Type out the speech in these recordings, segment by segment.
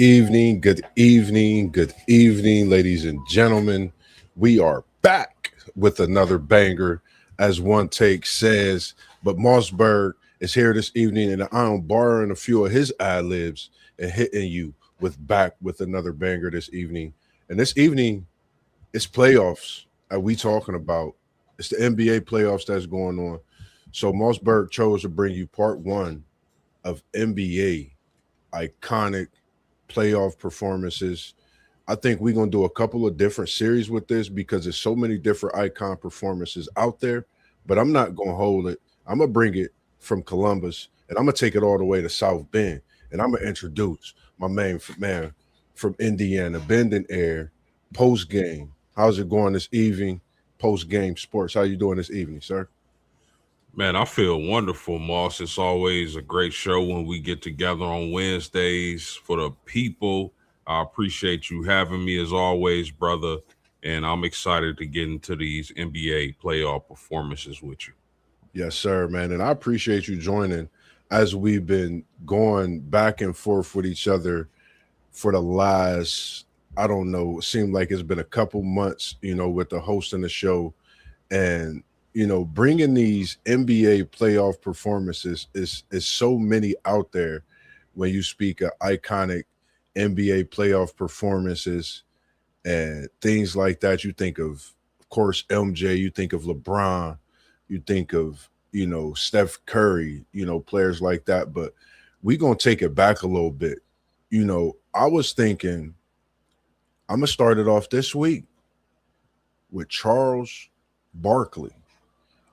good evening, ladies and gentlemen. We are back with another banger, as one take says. But MossBurgh is here this evening, and I'm borrowing a few of his ad libs and hitting you with another banger this evening. And this evening, it's playoffs that we talking about. It's the NBA playoffs that's going on. So MossBurgh chose to bring you part one of NBA iconic playoff performances. I think we're gonna do a couple of different series with this because there's so many different icon performances out there. But I'm not gonna hold it. I'm gonna bring it from Columbus and I'm gonna take it all the way to South Bend. And I'm gonna introduce my main man from Indiana, Bend and Air, post game. How's it going this evening? Post game sports. How you doing this evening, sir? Man, I feel wonderful, Moss. It's always a great show when we get together on Wednesdays for the people. I appreciate you having me as always, brother. And I'm excited to get into these NBA playoff performances with you. Yes, sir, man. And I appreciate you joining as we've been going back and forth with each other for the last, I don't know, it seemed like it's been a couple months, with the hosting the show. And, bringing these NBA playoff performances is so many out there when you speak of iconic NBA playoff performances and things like that. You think of course, MJ, you think of LeBron, you think of, Steph Curry, players like that. But we're going to take it back a little bit. I was thinking I'm going to start it off this week with Charles Barkley.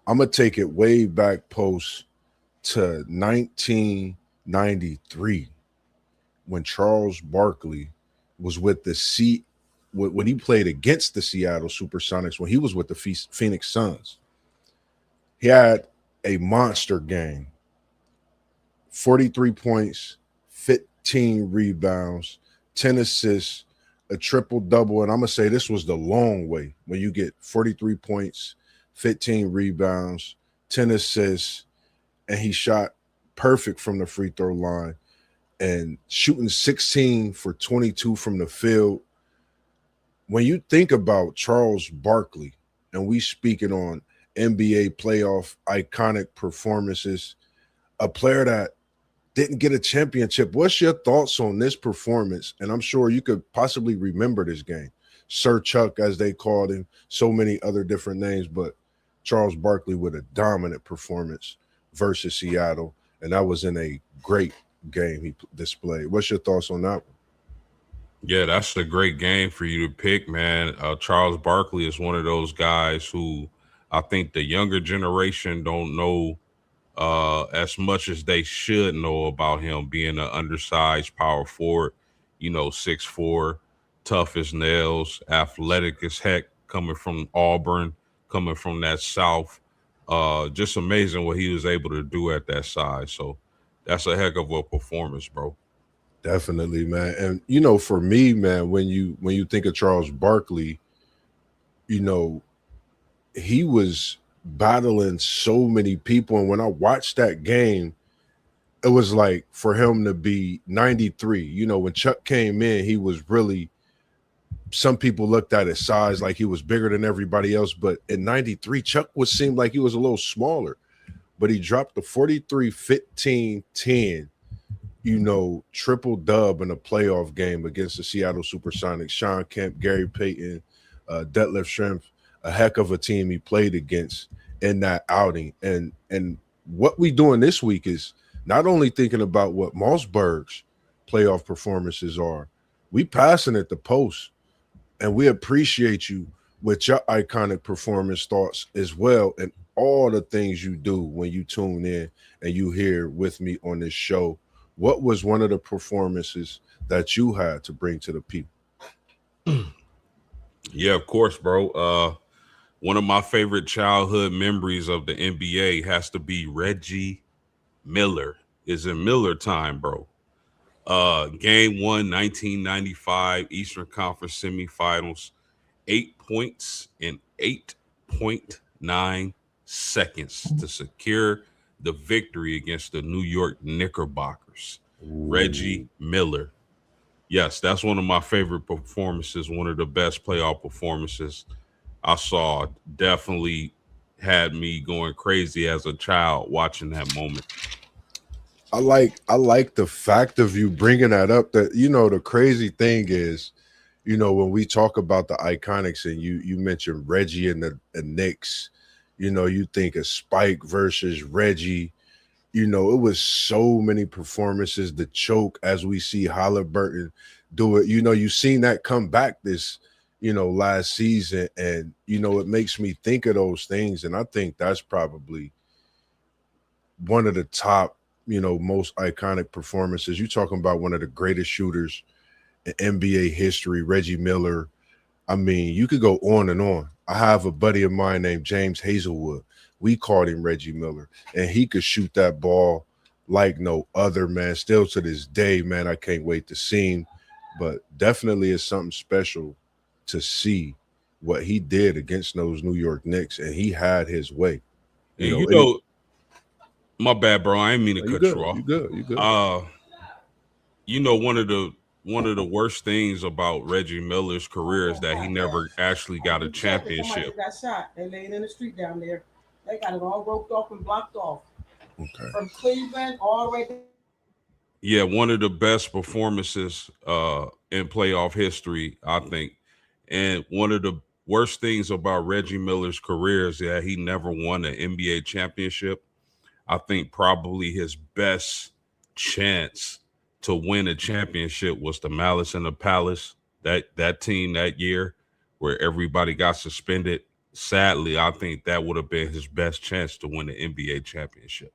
I'm going to take it way back post to 1993 when Charles Barkley was with when he played against the Seattle Supersonics, when he was with the Phoenix Suns. He had a monster game, 43 points, 15 rebounds, 10 assists, a triple double. And I'm going to say this was the long way when you get 43 points, 15 rebounds, 10 assists, and he shot perfect from the free throw line and shooting 16 for 22 from the field. When you think about Charles Barkley, and we speaking on NBA playoff iconic performances, a player that didn't get a championship, what's your thoughts on this performance? And I'm sure you could possibly remember this game. Sir Chuck, as they called him, so many other different names, but Charles Barkley with a dominant performance versus Seattle, and that was in a great game he displayed. What's your thoughts on that one? Yeah, that's a great game for you to pick, man. Charles Barkley is one of those guys who I think the younger generation don't know as much as they should know about him being an undersized power forward, 6'4", tough as nails, athletic as heck, coming from Auburn, coming from that South. Just amazing what he was able to do at that size. So that's a heck of a performance, bro. Definitely, man. And for me, man, when you think of Charles Barkley, you know, he was battling so many people. And when I watched that game, it was like for him to be 93. When Chuck came in, he was really, some people looked at his size like he was bigger than everybody else. But in 93, Chuck seemed like he was a little smaller. But he dropped the 43, 15, 10, triple dub in a playoff game against the Seattle Supersonics. Sean Kemp, Gary Payton, Detlef Schrempf, a heck of a team he played against in that outing. And what we doing this week is not only thinking about what MossBurgh's playoff performances are, we passing it the post, and we appreciate you with your iconic performance thoughts as well, and all the things you do when you tune in and you here with me on this show. What was one of the performances that you had to bring to the people? Yeah, of course, bro. One of my favorite childhood memories of the NBA has to be Reggie Miller. Is in Miller time, bro. Game 1, 1995, Eastern Conference semifinals, 8 points in 8.9 seconds to secure the victory against the New York Knickerbockers. Ooh. Reggie Miller. Yes, that's one of my favorite performances. One of the best playoff performances I saw. Definitely had me going crazy as a child watching that moment. I like the fact of you bringing that up. That the crazy thing is, when we talk about the iconics, and you mentioned Reggie and the Knicks, you think of Spike versus Reggie. It was so many performances. The choke, as we see Halliburton do it. You've seen that come back this, last season, and it makes me think of those things, and I think that's probably one of the top, most iconic performances. You're talking about one of the greatest shooters in NBA history, Reggie Miller. I mean, you could go on and on. I have a buddy of mine named James Hazelwood. We called him Reggie Miller, and he could shoot that ball like no other, man. Still to this day, man, I can't wait to see him. But definitely it's something special to see what he did against those New York Knicks, and he had his way. And Any my bad, bro. I didn't mean to you cut you good, you off. good, you good. Uh, one of the worst things about Reggie Miller's career is that he never actually got a championship. Got shot. They laid in the street down there. They got it all roped off and blocked off. Okay. From Cleveland all the way to Yeah, one of the best performances in playoff history, I think. And one of the worst things about Reggie Miller's career is that he never won an NBA championship. I think probably his best chance to win a championship was the Malice in the Palace, that team that year where everybody got suspended. Sadly, I think that would have been his best chance to win the NBA championship.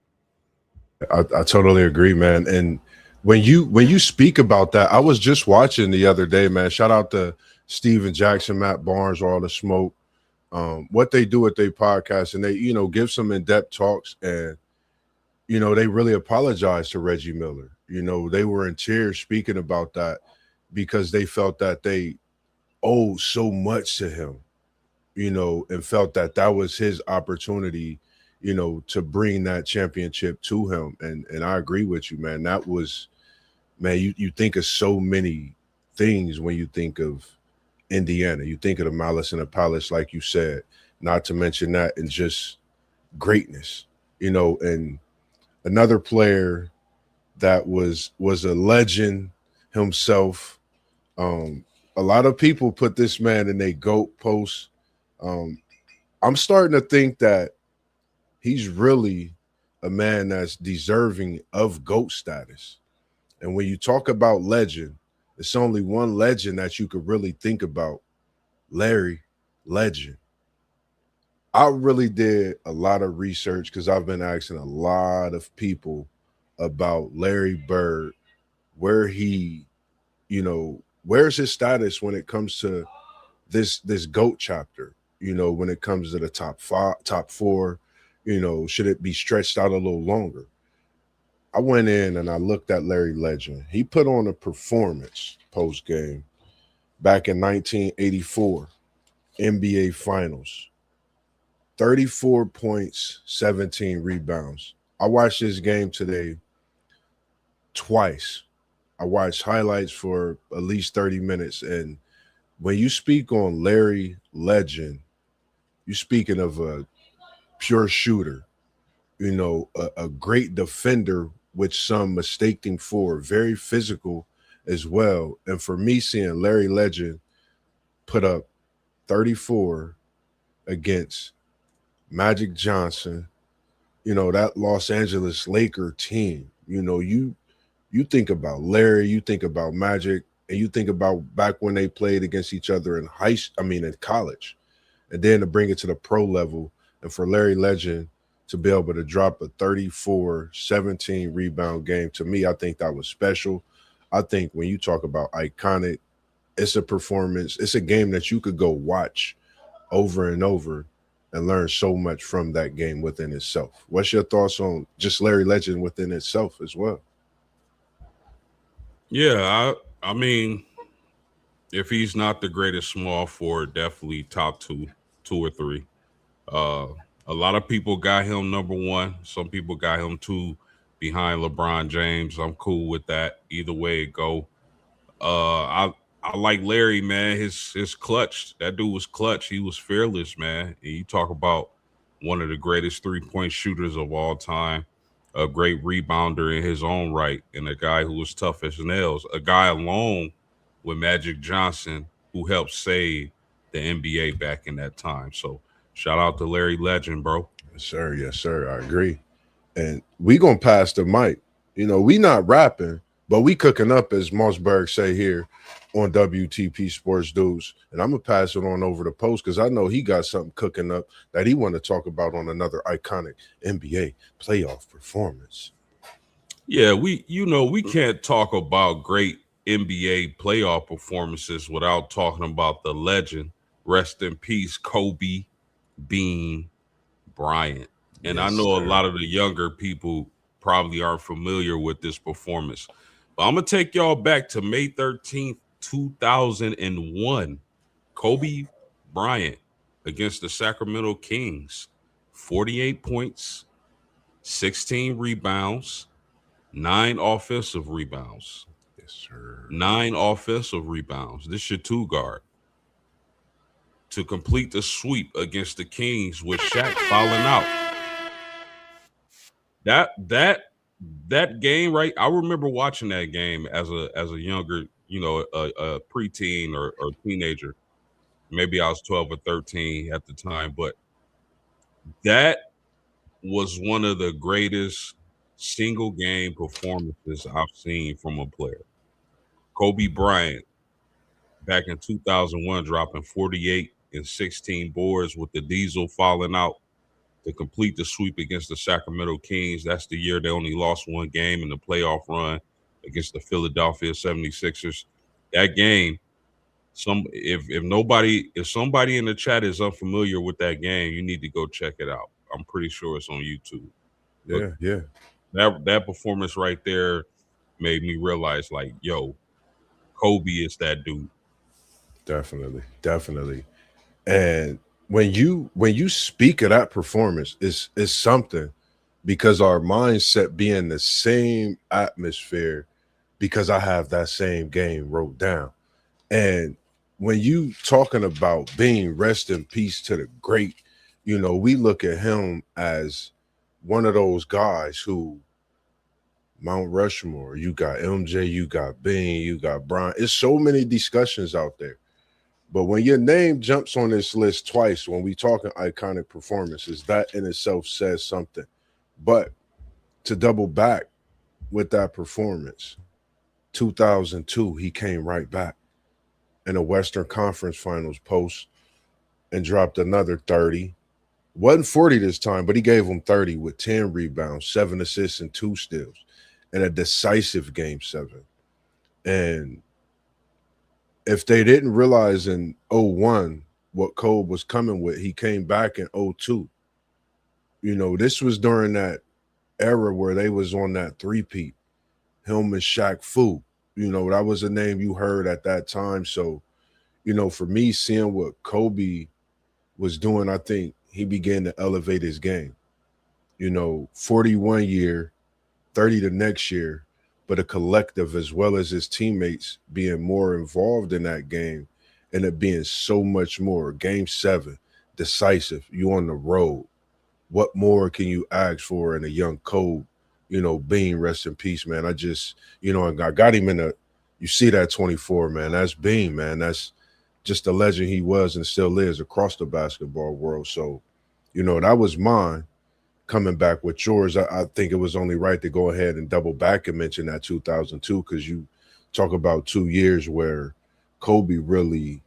I totally agree, man. And when you speak about that, I was just watching the other day, man. Shout out to Steven Jackson, Matt Barnes, all the smoke. What they do with their podcast, and they give some in-depth talks, and they really apologize to Reggie Miller. They were in tears speaking about that because they felt that they owed so much to him, and felt that that was his opportunity, to bring that championship to him. And I agree with you, man. That was, man, you think of so many things when you think of Indiana. You think of the Malice in the Palace, like you said, not to mention that, and just greatness, and another player that was a legend himself. A lot of people put this man in a GOAT post. Um, I'm starting to think that he's really a man that's deserving of GOAT status. And when you talk about legend, it's only one legend that you could really think about, Larry Legend. I really did a lot of research because I've been asking a lot of people about Larry Bird, where he, where's his status when it comes to this GOAT chapter, when it comes to the top five, top four, should it be stretched out a little longer? I went in and I looked at Larry Legend. He put on a performance post game back in 1984 NBA Finals. 34 points, 17 rebounds. I watched this game today twice. I watched highlights for at least 30 minutes. And when you speak on Larry Legend, you're speaking of a pure shooter, a great defender, which some mistake him for, very physical as well. And for me, seeing Larry Legend put up 34 against Magic Johnson, that Los Angeles Laker team, you think about Larry, you think about Magic, and you think about back when they played against each other in in college, and then to bring it to the pro level, and for Larry Legend to be able to drop a 34, 17 rebound game, to me, I think that was special. I think when you talk about iconic, it's a performance, it's a game that you could go watch over and over and learn so much from that game within itself. What's your thoughts on just Larry Legend within itself as well? Yeah, I mean, if he's not the greatest small forward, definitely top two or three. Uh, a lot of people got him number one. Some people got him two behind LeBron James. I'm cool with that. Either way it go. I like Larry, man. His clutch. That dude was clutch. He was fearless, man. And you talk about one of the greatest 3-point shooters of all time, a great rebounder in his own right, and a guy who was tough as nails. A guy along with Magic Johnson who helped save the NBA back in that time. So shout out to Larry Legend, bro. Yes, sir. Yes, sir. I agree. And we gonna pass the mic. We not rapping, but we cooking up, as MossBurgh say here on WTP Sports Dudes. And I'm gonna pass it on over to Post because I know he got something cooking up that he want to talk about on another iconic NBA playoff performance. Yeah, we can't talk about great NBA playoff performances without talking about the legend. Rest in peace, Kobe Bean Bryant. And I Yes, know a sir. lot of the younger people probably aren't familiar with this performance. But I'm going to take y'all back to May 13th, 2001. Kobe Bryant against the Sacramento Kings. 48 points, 16 rebounds, 9 offensive rebounds. Yes, sir. 9 offensive rebounds. This your two guard. To complete the sweep against the Kings with Shaq fouling out. That game, right? I remember watching that game as a younger, a preteen or teenager. Maybe I was 12 or 13 at the time, but that was one of the greatest single game performances I've seen from a player. Kobe Bryant back in 2001 dropping 48 and 16 boards with the Diesel falling out to complete the sweep against the Sacramento Kings. That's the year they only lost one game in the playoff run against the Philadelphia 76ers. That game, if somebody in the chat is unfamiliar with that game, you need to go check it out. I'm pretty sure it's on YouTube. Look, Yeah. that performance right there made me realize, like, yo, Kobe is that dude. Definitely. And when you speak of that performance, it's something because our mindset be in the same atmosphere because I have that same game wrote down. And when you talking about being rest in peace to the great, we look at him as one of those guys who Mount Rushmore, you got MJ, you got Bean, you got Brian. It's so many discussions out there. But when your name jumps on this list twice, when we talking iconic performances, that in itself says something. But to double back with that performance, 2002, he came right back in a Western Conference Finals post and dropped another 30. Wasn't 40 this time, but he gave them 30 with 10 rebounds, 7 assists, and 2 steals in a decisive game 7. And if they didn't realize in 01 what Kobe was coming with, he came back in 02. This was during that era where they was on that three-peat. Him and Shaq Fu. That was a name you heard at that time. So, for me, seeing what Kobe was doing, I think he began to elevate his game. 41 year, 30 the next year, but a collective as well as his teammates being more involved in that game and it being so much more. Game 7, decisive, you on the road. What more can you ask for in a young Kobe, Being rest in peace, man. I just, I got him you see that 24, man. That's Bean, man. That's just the legend he was and still is across the basketball world. So, that was mine. Coming back with yours, I think it was only right to go ahead and double back and mention that 2002 because you talk about 2 years where Kobe really,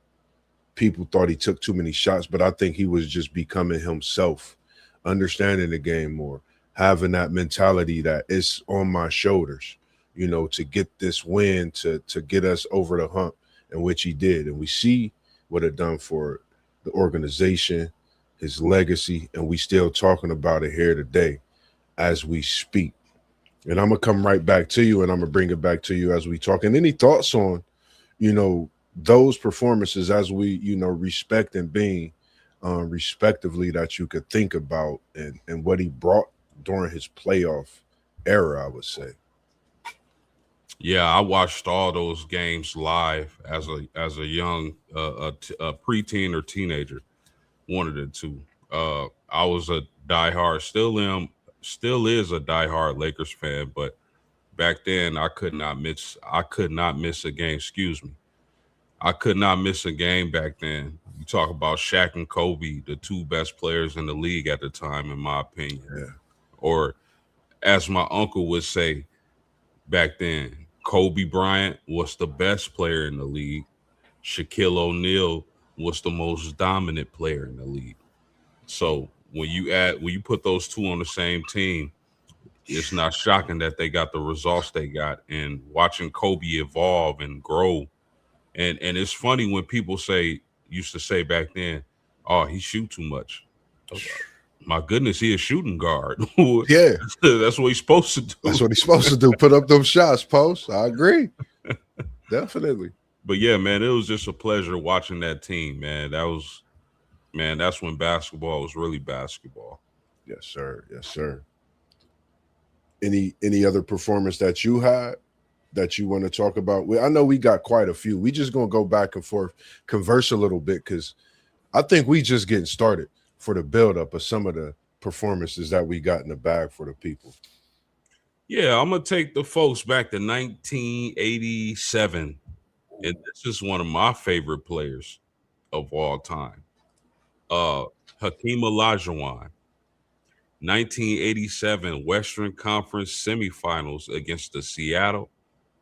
people thought he took too many shots, but I think he was just becoming himself, understanding the game more, having that mentality that it's on my shoulders, to get this win, to get us over the hump, in which he did. And we see what it done for the organization, his legacy, and we still talking about it here today as we speak. And I'm gonna come right back to you and I'm gonna bring it back to you as we talk. And any thoughts on, those performances as we, respect and being respectively that you could think about and what he brought during his playoff era, I would say. Yeah, I watched all those games live as a young a preteen or teenager, one of the two. I was a diehard, still is a diehard Lakers fan, but back then I could not miss a game. Excuse me, I could not miss a game back then. You talk about Shaq and Kobe, the two best players in the league at the time, in my opinion, Yeah. or as my uncle would say back then, Kobe Bryant was the best player in the league. Shaquille O'Neal was the most dominant player in the league. So when you put those two on the same team, it's not shocking that they got the results they got. And watching Kobe evolve and grow, and it's funny when people used to say back then, "Oh, he shoot too much." I was like, my goodness, he a shooting guard. Yeah. That's what he's supposed to do. That's what he's supposed to do. Put up those shots, Post. I agree. Definitely. But yeah, man, it was just a pleasure watching that team, man. That's when basketball was really basketball. Yes, sir. Yes, sir. Any other performance that you had that you want to talk about? I know we got quite a few. We just gonna go back and forth, converse a little bit, because I think we just getting started for the buildup of some of the performances that we got in the bag for the people. Yeah, I'm gonna take the folks back to 1987, and this is one of my favorite players of all time. Hakeem Olajuwon, 1987 Western Conference semifinals against the Seattle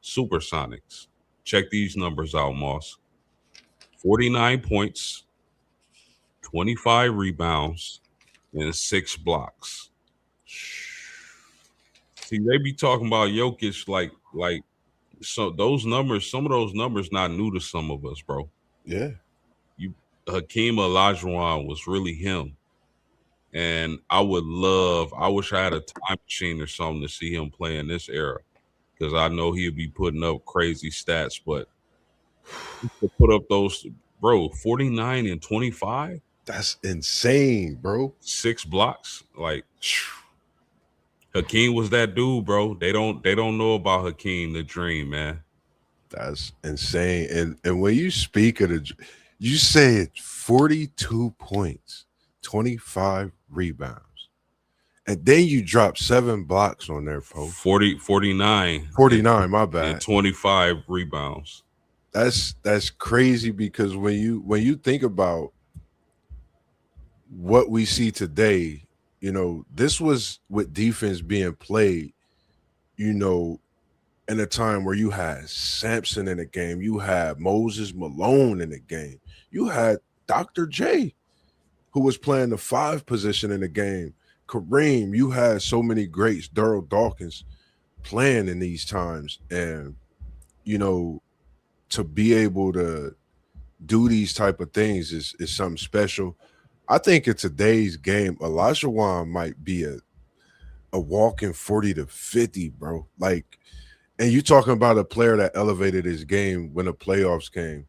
Supersonics. Check these numbers out, Moss. 49 points, 25 rebounds, and 6 blocks. See, they be talking about Jokic like so those numbers, some of those numbers not new to some of us, bro. Yeah. Hakeem Olajuwon was really him. And I wish I had a time machine or something to see him play in this era. Because I know he'd be putting up crazy stats, but to put up those, bro, 49 and 25, That's insane, bro. 6 blocks. Like Hakeem was that dude, bro. They don't know about Hakeem the Dream, man. That's insane. And when you speak of you said 42 points, 25 rebounds, and then you drop 7 blocks on there, folks. 49. 49, my And bad. 25 rebounds. That's crazy, because when you think about what we see today, this was with defense being played, in a time where you had Sampson in the game, you had Moses Malone in the game, you had Dr. J, who was playing the 5 position in the game, Kareem, you had so many greats, Daryl Dawkins playing in these times. And, to be able to do these type of things is something special. I think in today's game, Olajuwon might be a walking 40 to 50, bro. Like, and you talking about a player that elevated his game when the playoffs came.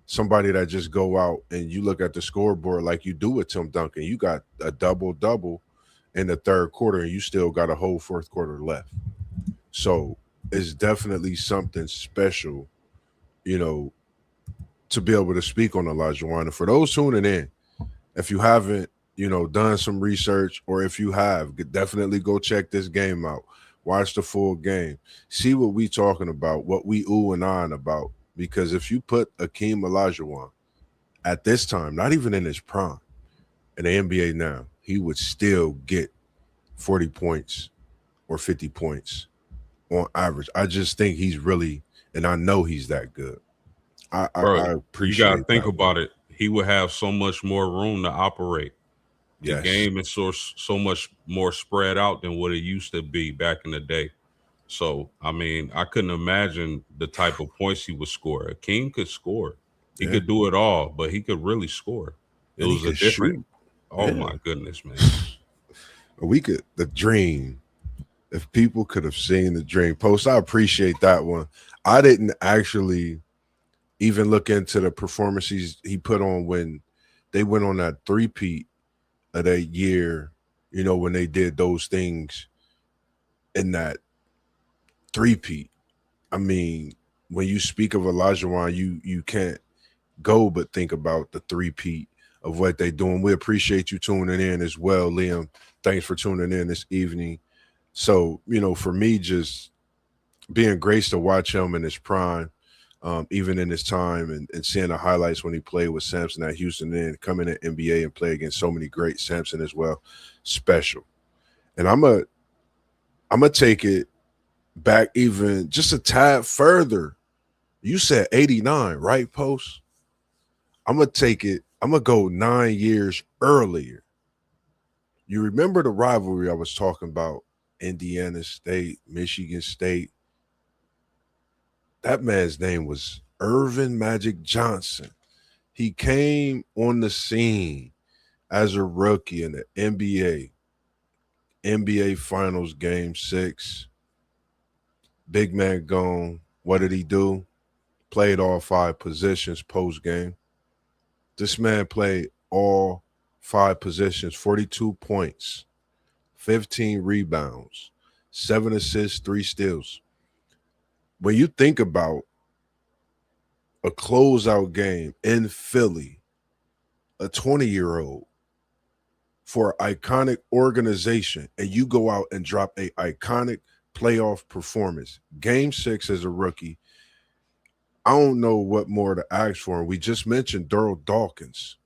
Somebody that just go out and you look at the scoreboard like you do with Tim Duncan. You got a double-double in the third quarter, and you still got a whole fourth quarter left. So it's definitely something special, to be able to speak on Olajuwon. And for those tuning in, if you haven't, done some research, or if you have, definitely go check this game out. Watch the full game. See what we talking about, what we ooh and ahhing about. Because if you put Hakeem Olajuwon at this time, not even in his prime, in the NBA now, he would still get 40 points or 50 points on average. I just think he's really, and I know he's that good. I appreciate. You gotta think about it. He would have so much more room to operate. The game is so much more spread out than what it used to be back in the day. So, I mean, I couldn't imagine the type of points he would score. King could score. He could do it all, but he could really score. It And was a different. shoot. Oh Yeah. my goodness, man! The dream. If people could have seen the dream. Post, I appreciate that one. I didn't actually even look into the performances he put on when they went on that three-peat of that year, when they did those things in that three-peat. I mean, when you speak of Olajuwon, you can't go but think about the three-peat of what they're doing. We appreciate you tuning in as well, Liam. Thanks for tuning in this evening. So, for me, just being graced to watch him in his prime, even in his time, and seeing the highlights when he played with Sampson at Houston, and then coming to NBA and play against so many great Sampson as well, special. And I'm gonna take it back even just a tad further. You said 89, right, Post? I'm gonna take it. I'm gonna go 9 years earlier. You remember the rivalry I was talking about? Indiana State, Michigan State. That man's name was Irvin Magic Johnson. He came on the scene as a rookie in the NBA Finals Game 6. Big man gone. What did he do? Played all 5 positions post game. This man played all 5 positions, 42 points, 15 rebounds, 7 assists, 3 steals. When you think about a closeout game in Philly, a 20-year-old for an iconic organization, and you go out and drop a iconic playoff performance, game 6 as a rookie, I don't know what more to ask for. We just mentioned Daryl Dawkins.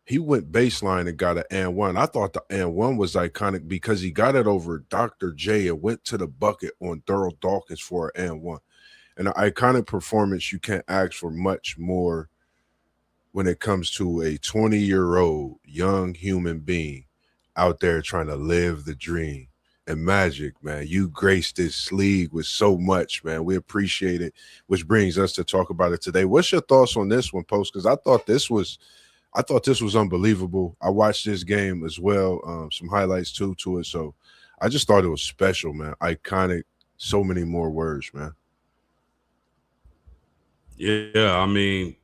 He went baseline and got an and one. I thought the and one was iconic because he got it over Dr. J and went to the bucket on Daryl Dawkins for an and one. And an iconic performance, you can't ask for much more when it comes to a 20-year-old young human being out there trying to live the dream. And Magic, man, you graced this league with so much, man. We appreciate it, which brings us to talk about it today. What's your thoughts on this one, Post? Because I thought this was unbelievable. I watched this game as well, some highlights too to it. So I just thought it was special, man. Iconic, so many more words, man. Yeah, I mean,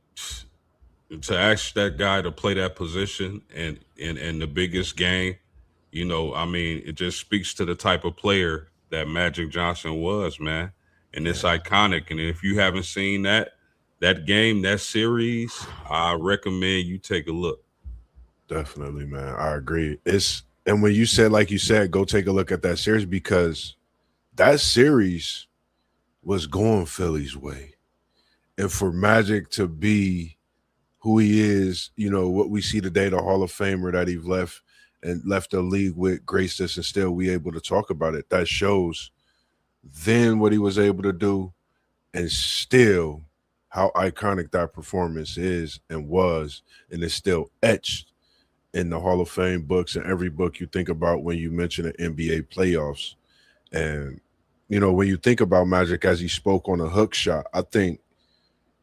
to ask that guy to play that position and in the biggest game, I mean, it just speaks to the type of player that Magic Johnson was, man. And it's iconic. And if you haven't seen that game, that series, I recommend you take a look. Definitely, man. I agree. And when you said, like you said, go take a look at that series, because that series was going Philly's way. And for Magic to be who he is, what we see today, the Hall of Famer that he left the league with, graced us, and still we able to talk about it. That shows then what he was able to do, and still how iconic that performance is and was, and is still etched in the Hall of Fame books and every book you think about when you mention the NBA playoffs. And, when you think about Magic as he spoke on a hook shot, I think,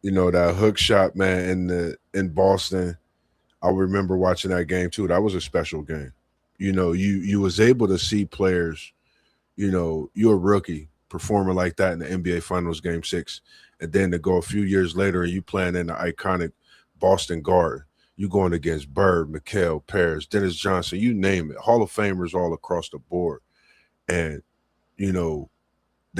that hook shot, man, in Boston, I remember watching that game too. That was a special game. You was able to see players, you're a rookie performing like that in the NBA Finals Game 6, and then to go a few years later and you playing in the iconic Boston Garden. You going against Bird, McHale, Paris, Dennis Johnson, you name it, Hall of Famers all across the board. And, the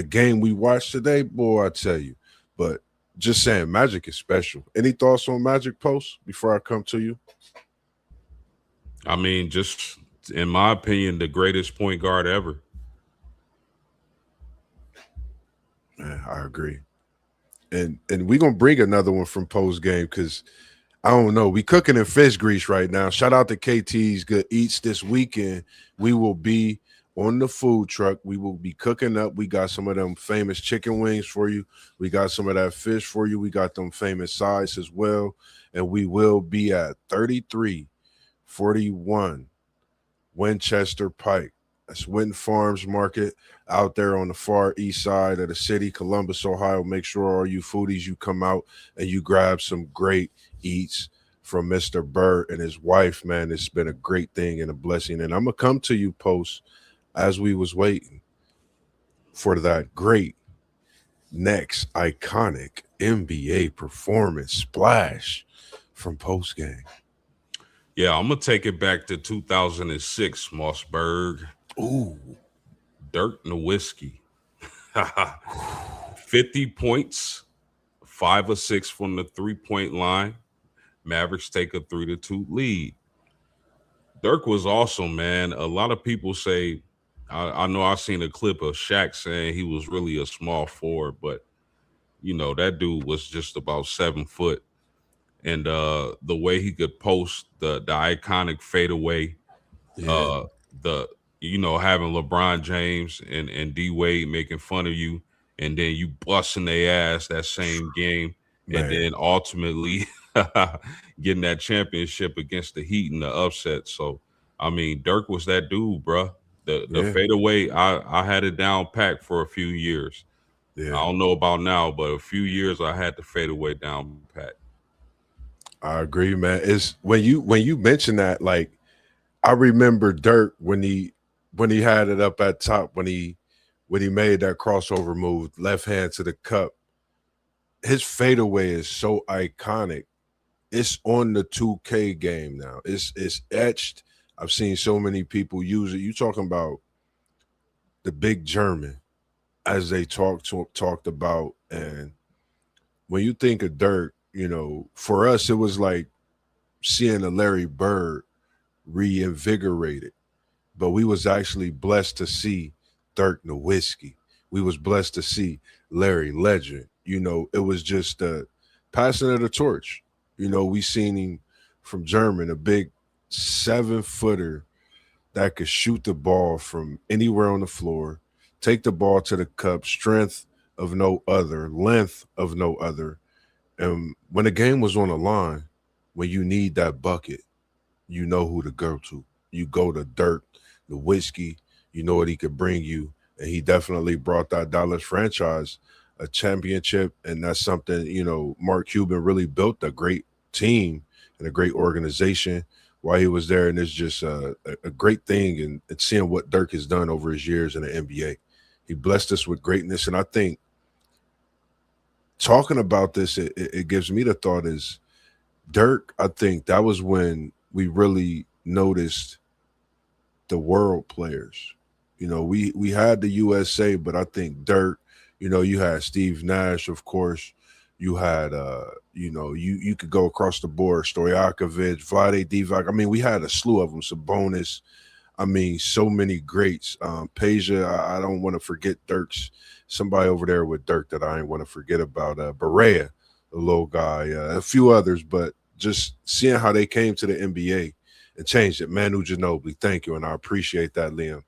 game we watched today, boy, I tell you. But just saying, Magic is special. Any thoughts on Magic, Post, before I come to you? I mean, just in my opinion, the greatest point guard ever. Man, I agree. And we're going to bring another one from post game because I don't know. We cooking in fish grease right now. Shout out to KT's Good Eats this weekend. We will be on the food truck. We will be cooking up. We got some of them famous chicken wings for you. We got some of that fish for you. We got them famous sides as well. And we will be at 3341 Winchester Pike. That's Winton Farms Market out there on the far east side of the city, Columbus, Ohio. Make sure all you foodies, you come out and you grab some great eats from Mr. Burr and his wife, man. It's been a great thing and a blessing. And I'm going to come to you, Post, as we was waiting for that great next iconic NBA performance splash from post game. Yeah, I'm going to take it back to 2006, MossBurgh. Ooh. Dirk Nowitzki. 50 points, 5 or 6 from the 3-point line. Mavericks take a 3-2 lead. Dirk was awesome, man. A lot of people say, I know I've seen a clip of Shaq saying he was really a small forward, but that dude was just about 7 foot. And the way he could post the iconic fadeaway, Yeah, uh the having LeBron James and D Wade making fun of you, and then you busting their ass that same game, and man. then ultimately getting that championship against the Heat in the upset. So I mean, Dirk was that dude, bruh. The Yeah, fadeaway, I had it down packed for a few years. I yeah. don't know about now, but a few years I had the fadeaway down pat. I agree, man. It's when you mention that, like I remember Dirk when he had it up at top when he made that crossover move, left hand to the cup. His fadeaway is so iconic. It's on the 2K game now. It's etched. I've seen so many people use it. You talking about the big German as they talked about, and when you think of Dirk, for us it was like seeing a Larry Bird reinvigorated, but we was actually blessed to see Dirk Nowitzki. We was blessed to see Larry Legend. It was just passing of the torch. We seen him from German, a big 7-footer that could shoot the ball from anywhere on the floor, take the ball to the cup, strength of no other, length of no other. And when the game was on the line, when you need that bucket, you know who to go to. You go to Dirk, the whiskey. You know what he could bring you, and he definitely brought that Dallas franchise a championship, and that's something Mark Cuban really built a great team and a great organization while he was there, and it's just a great thing, and it's seeing what Dirk has done over his years in the NBA. He blessed us with greatness, and I think talking about this, it gives me the thought is Dirk. I think that was when we really noticed the world players. We had the USA, but I think Dirk, you had Steve Nash, of course. You had you could go across the board, Stojakovic, Vlade Divac. I mean, we had a slew of them, Sabonis. I mean, so many greats. Peja, I don't want to forget Dirk's somebody over there with Dirk that I ain't want to forget about. Berea, the little guy, a few others, but just seeing how they came to the NBA and changed it. Manu Ginobili, thank you, and I appreciate that, Liam.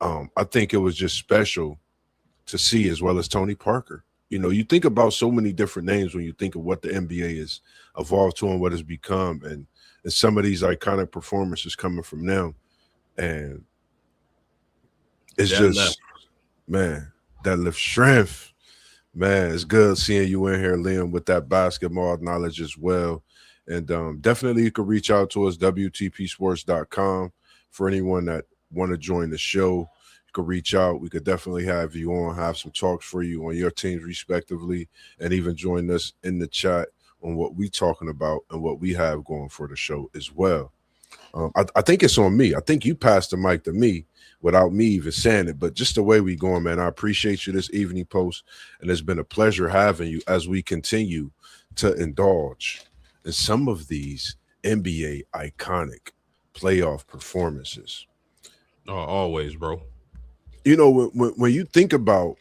I think it was just special to see, as well as Tony Parker. You think about so many different names when you think of what the NBA has evolved to and what it's become, and some of these iconic performances coming from them. And it's That just, left. man, that lift strength. Man, it's good seeing you in here, Liam, with that basketball knowledge as well. And definitely you can reach out to us, WTPsports.com, for anyone that want to join the show. You could reach out. We could definitely have you on, have some talks for you on your teams respectively, and even join us in the chat on what we talking about and what we have going for the show as well. I think it's on me. I think you passed the mic to me without me even saying it, but just the way we going, man. I appreciate you this evening, Post, and it's been a pleasure having you as we continue to indulge in some of these NBA iconic playoff performances. Oh, always, bro. When you think about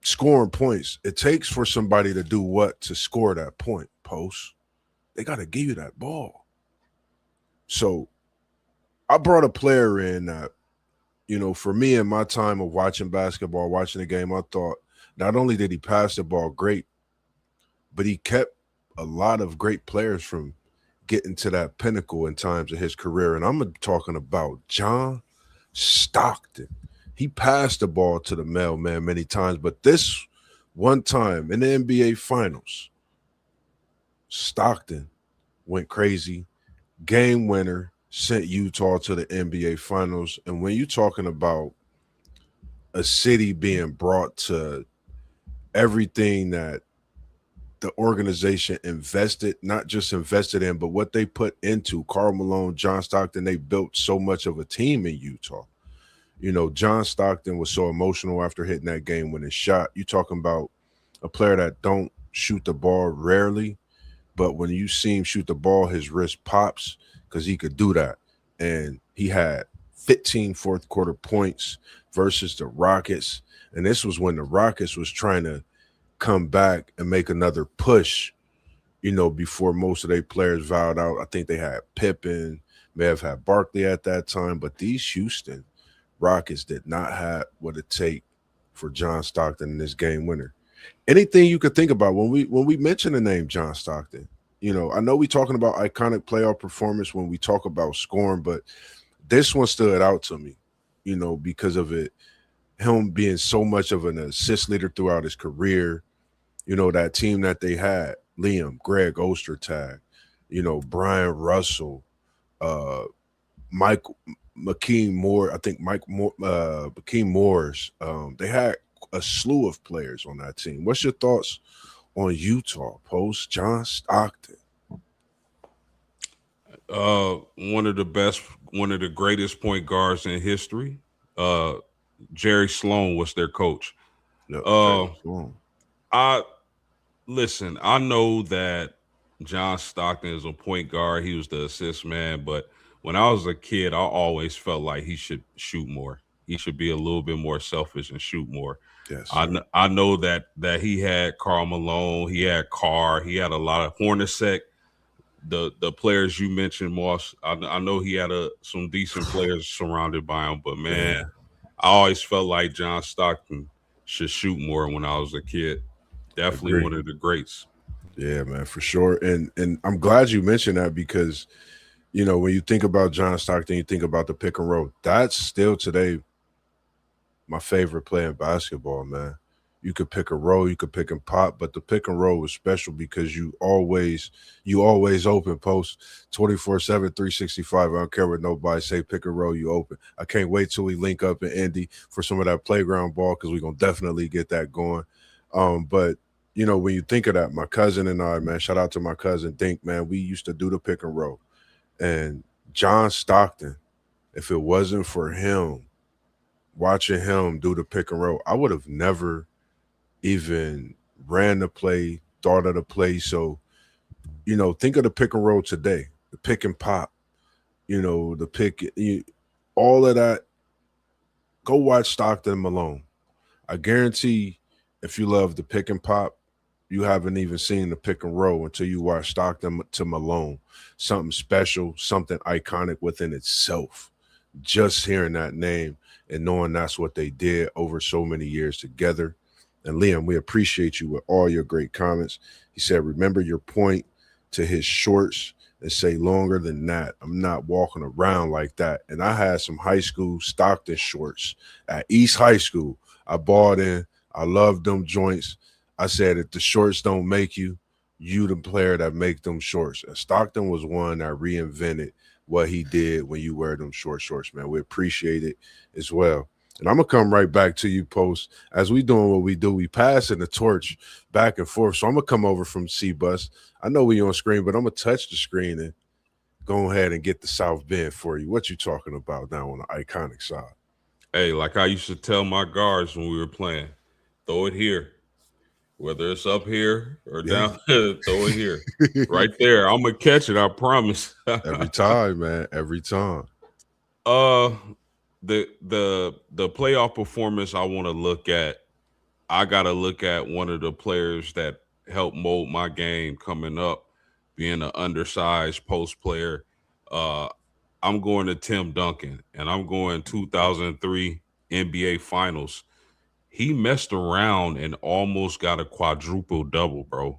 scoring points, it takes for somebody to do what to score that point, Post? They got to give you that ball. So I brought a player in that, for me in my time of watching basketball, watching the game, I thought not only did he pass the ball great, but he kept a lot of great players from getting to that pinnacle in times of his career. And I'm talking about John Stockton. He passed the ball to the mailman many times, but this one time in the NBA Finals, Stockton went crazy. Game winner, sent Utah to the NBA Finals. And when you're talking about a city being brought to everything that the organization invested, not just invested in, but what they put into Karl Malone, John Stockton, they built so much of a team in Utah. John Stockton was so emotional after hitting that game winning shot. You're talking about a player that don't shoot the ball rarely, but when you see him shoot the ball, his wrist pops because he could do that. And he had 15 fourth quarter points versus the Rockets. And this was when the Rockets was trying to come back and make another push, before most of their players vowed out. I think they had Pippen, may have had Barkley at that time, but these Houston Rockets did not have what it take for John Stockton in this game winner. Anything you could think about when we mention the name John Stockton, I know we talking about iconic playoff performance when we talk about scoring, but this one stood out to me, because of him being so much of an assist leader throughout his career. That team that they had, Liam, Greg Ostertag, Brian Russell, uh, Mike McKean Moore. I think Mike Moore, McKean Moore's. They had a slew of players on that team. What's your thoughts on Utah post John Stockton? One of the greatest point guards in history. Jerry Sloan was their coach. I listen. I know that John Stockton is a point guard. He was the assist man, but when I was a kid, I always felt like he should shoot more. He should be a little bit more selfish and shoot more. Yes, I know that he had Karl Malone, he had Carr, he had a lot of Hornacek. The players you mentioned, Moss. I know he had some decent players surrounded by him, but man, I always felt like John Stockton should shoot more when I was a kid. Definitely one of the greats. Yeah, man, for sure. And I'm glad you mentioned that because, when you think about John Stockton, you think about the pick and roll. That's still today my favorite play in basketball, man. You could pick a roll, you could pick and pop, but the pick and roll was special because you always open post 24/7, 365. I don't care what nobody say, pick and roll, you open. I can't wait till we link up in Indy for some of that playground ball because we're gonna definitely get that going. But when you think of that, my cousin and I, man, shout out to my cousin Dink, man, we used to do the pick and roll. And John Stockton, if it wasn't for him, watching him do the pick and roll, I would have never even ran the play, thought of the play. So, think of the pick and roll today, the pick and pop, the pick, all of that. Go watch Stockton Malone. I guarantee if you love the pick and pop, you haven't even seen the pick and roll until you watch Stockton to Malone. Something special, something iconic within itself. Just hearing that name and knowing that's what they did over so many years together. And Liam, we appreciate you with all your great comments. He said, remember your point to his shorts and say longer than that. I'm not walking around like that. And I had some high school Stockton shorts at East High School. I bought in. I loved them joints. I said, if the shorts don't make you, you the player that make them shorts. And Stockton was one that reinvented what he did when you wear them shorts, man. We appreciate it as well. And I'm going to come right back to you, Post. As we doing what we do, we passing the torch back and forth. So I'm going to come over from C-Bus. I know we on screen, but I'm going to touch the screen and go ahead and get the South Bend for you. What you talking about now on the iconic side? Hey, like I used to tell my guards when we were playing, throw it here. Whether it's up here or down, throw it here. Right there. I'm going to catch it, I promise. Every time, man. Every time. The playoff performance I want to look at, I got to look at one of the players that helped mold my game coming up, being an undersized post player. I'm going to Tim Duncan, and I'm going 2003 NBA Finals. He messed around and almost got a quadruple double, bro,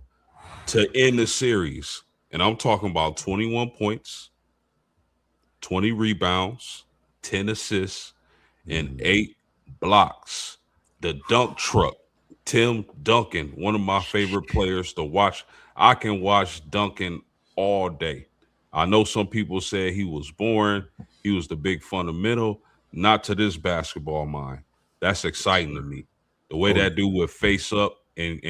to end the series. And I'm talking about 21 points, 20 rebounds, 10 assists, and 8 blocks. The dunk truck, Tim Duncan, one of my favorite players to watch. I can watch Duncan all day. I know some people say he was boring. He was the big fundamental. Not to this basketball mind. That's exciting to me. The way that dude would face up and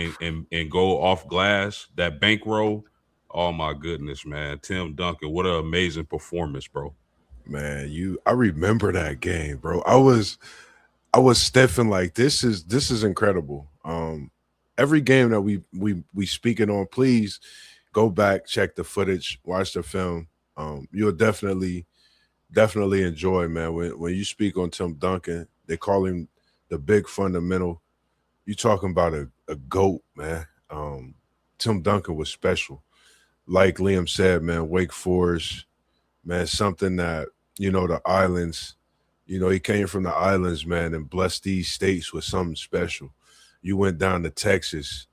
go off glass, that bankroll. Oh my goodness, man. Tim Duncan, what an amazing performance, bro. Man, I remember that game, bro. I was stiffing like this is incredible. every game that we speaking on, please go back, check the footage, watch the film. You'll definitely enjoy, man. When you speak on Tim Duncan, they call him the big fundamental. You talking about a goat, man. Tim Duncan was special. Like Liam said, man, Wake Forest, man, something that, the islands, he came from the islands, man, and blessed these states with something special. You went down to Texas,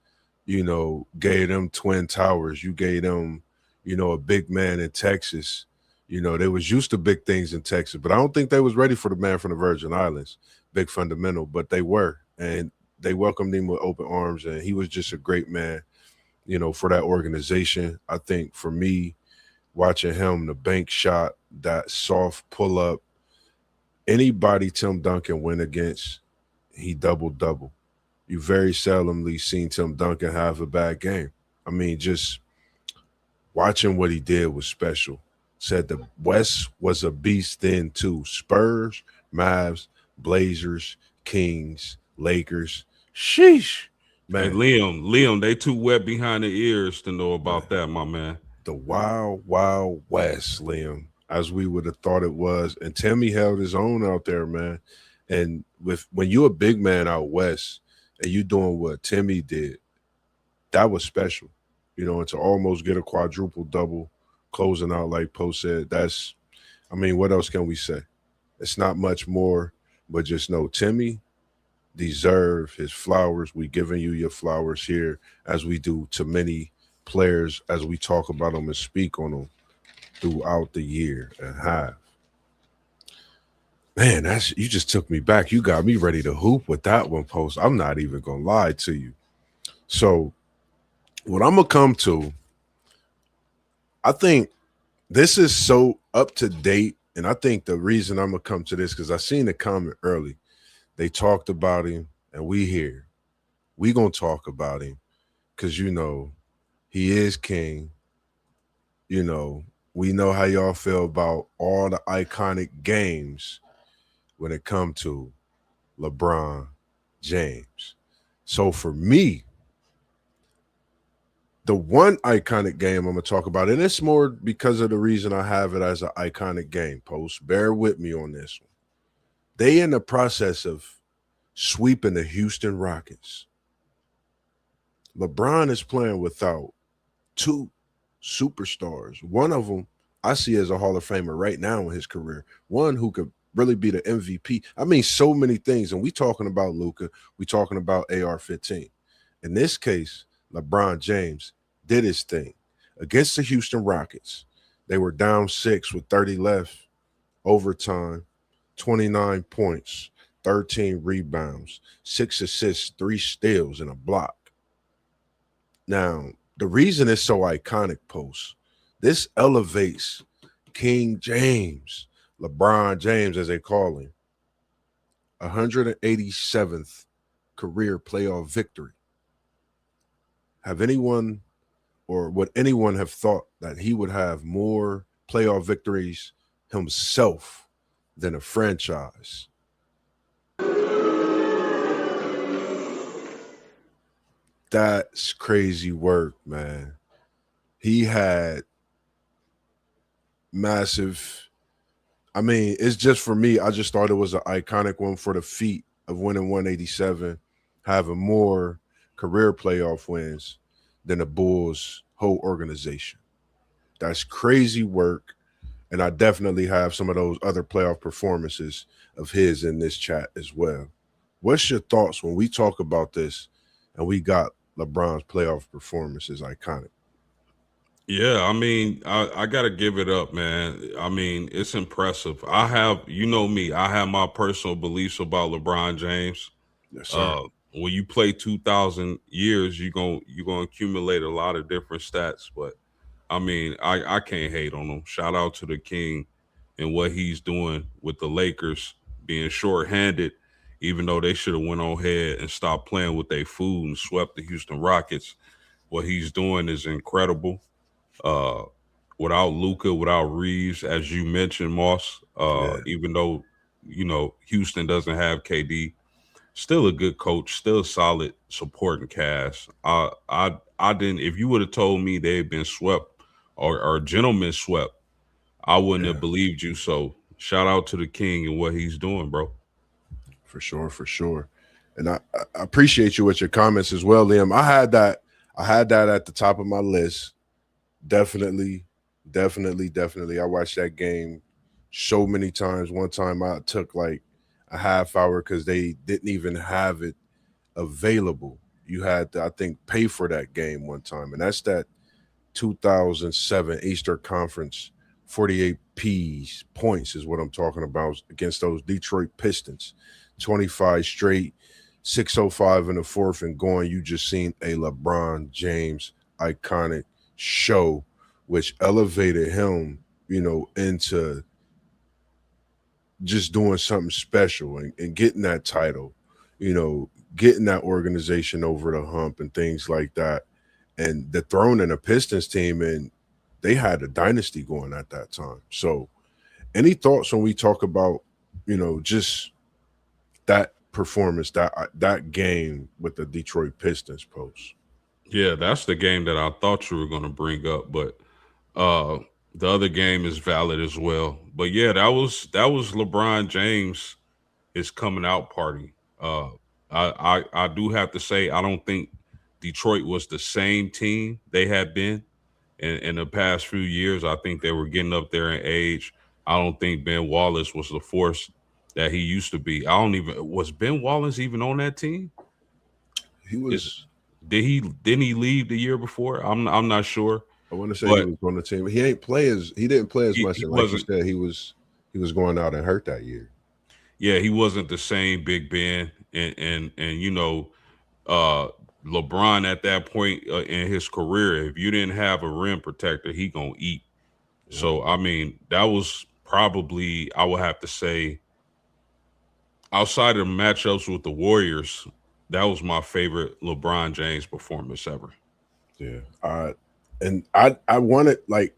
gave them Twin Towers. You gave them, a big man in Texas. They was used to big things in Texas, but I don't think they was ready for the man from the Virgin Islands, big fundamental, but they were. And they welcomed him with open arms, and he was just a great man, for that organization. I think for me, watching him, the bank shot, that soft pull up, anybody Tim Duncan went against, he double. You very seldomly seen Tim Duncan have a bad game. I mean, just watching what he did was special. Said the West was a beast then too. Spurs, Mavs, Blazers, Kings, Lakers. Sheesh. Hey, Man, Liam, they too wet behind the ears to know about that, my man. the wild, wild West, Liam, as we would have thought it was. And Timmy held his own out there, man. And when you're a big man out west and you doing what Timmy did, that was special. And to almost get a quadruple double, closing out like Poe said, what else can we say? It's not much more, but just know Timmy deserve his flowers. We giving you your flowers here as we do to many players as we talk about them and speak on them throughout the year and have. Man, you just took me back. You got me ready to hoop with that one, Post. I'm not even gonna lie to you. So what I'm gonna come to, I think this is so up to date, and I think the reason I'm gonna come to this because I seen the comment early. They talked about him, and we gonna talk about him because he is king. We know how y'all feel about all the iconic games when it come to LeBron James. So for me, the one iconic game I'm gonna talk about, and it's more because of the reason I have it as an iconic game. Post, bear with me on this one. They in the process of sweeping the Houston Rockets. LeBron is playing without two superstars. One of them I see as a Hall of Famer right now in his career. One who could really be the MVP. I mean, so many things. And we talking about Luka. We talking about AR-15. In this case, LeBron James did his thing against the Houston Rockets. They were down 6 with 30 left, overtime, 29 points, 13 rebounds, 6 assists, 3 steals, and a block. Now, the reason it's so iconic, Post, this elevates King James, LeBron James, as they call him, 187th career playoff victory. Have anyone or would anyone have thought that he would have more playoff victories himself than a franchise? That's crazy work, man. He had massive. I mean, it's just for me. I just thought it was an iconic one for the feat of winning 187, having more career playoff wins than the Bulls' whole organization. That's crazy work. And I definitely have some of those other playoff performances of his in this chat as well. What's your thoughts when we talk about this and we got LeBron's playoff performances iconic? Yeah, I mean, I gotta give it up, man. I mean, it's impressive. I have, me, I have my personal beliefs about LeBron James. Yes, sir. When you play 2,000 years, you're gonna accumulate a lot of different stats. But I mean, I can't hate on him. Shout out to the King and what he's doing with the Lakers being shorthanded, even though they should have went on ahead and stopped playing with their food and swept the Houston Rockets. What he's doing is incredible. Uh, Without Luka, without Reeves, as you mentioned, Moss, Yeah. even though Houston doesn't have KD, Still a good coach, still a solid supporting cast. I didn't. If you would have told me they had been swept or gentlemen swept, I wouldn't Yeah, have believed you. So shout out to the king and what he's doing, bro. for sure, for sure. And I appreciate you with your comments as well, Liam. I had that at the top of my list. Definitely, definitely. I watched that game so many times. One time I took like a half hour because they didn't even have it available. You had to, I think, pay for that game one time, and that's that 2007 Eastern Conference 48 P's points is what I'm talking about against those Detroit Pistons. 25 straight, 605 in the fourth, and going. You just seen a LeBron James iconic show, which elevated him, into just doing something special and getting that title, getting that organization over the hump and things like that. And the throne in a Pistons team, and they had a dynasty going at that time. So, any thoughts when we talk about, just that performance, that game with the Detroit Pistons post? Yeah, that's the game that I thought you were going to bring up, but uh the other game is valid as well. But yeah, that was LeBron James, his coming out party. I do have to say I don't think Detroit was the same team they had been in the past few years. I think they were getting up there in age. I don't think Ben Wallace was the force that he used to be. I don't even was Ben Wallace even on that team? He Is was, didn't he leave the year before? I'm not sure, I want to say he but was on the team. He didn't play as much. he And like you wasn't. said, he was going out and hurt that year. Yeah, he wasn't the same Big Ben, and uh, LeBron at that point in his career, if you didn't have a rim protector, he gonna eat. Yep. So I mean, that was probably I would have to say outside of matchups with the Warriors, that was my favorite LeBron James performance ever. Yeah. And I wanted like,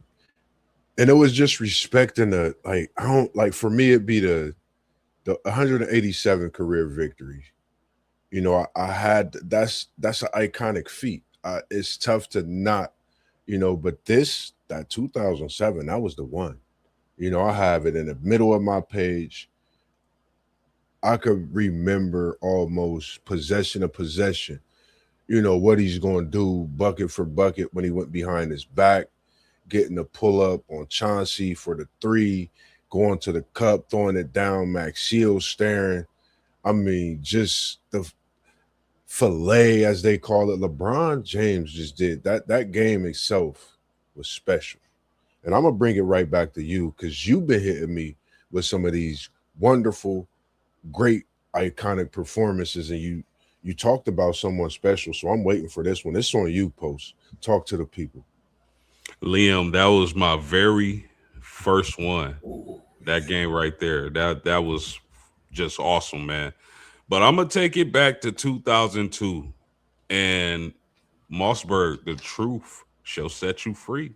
and it was just respecting the like. I don't like for me it'd be the 187 career victory. I had that's an iconic feat. It's tough to not, but that 2007 that was the one. I have it in the middle of my page. I could remember almost possession of possession. What he's going to do bucket for bucket when he went behind his back, getting a pull up on Chauncey for the three, going to the cup, throwing it down, Max Shields staring. I mean, just the fillet, as they call it. LeBron James just did that. That game itself was special. And I'm gonna bring it right back to you because you've been hitting me with some of these wonderful, great, iconic performances, and you talked about someone special. So I'm waiting for this one. It's on you, Post. Talk to the people. Liam, that was my very first one. Ooh, That game right there, that was just awesome, man. But I'm gonna take it back to 2002 and MossBurgh. The truth shall set you free.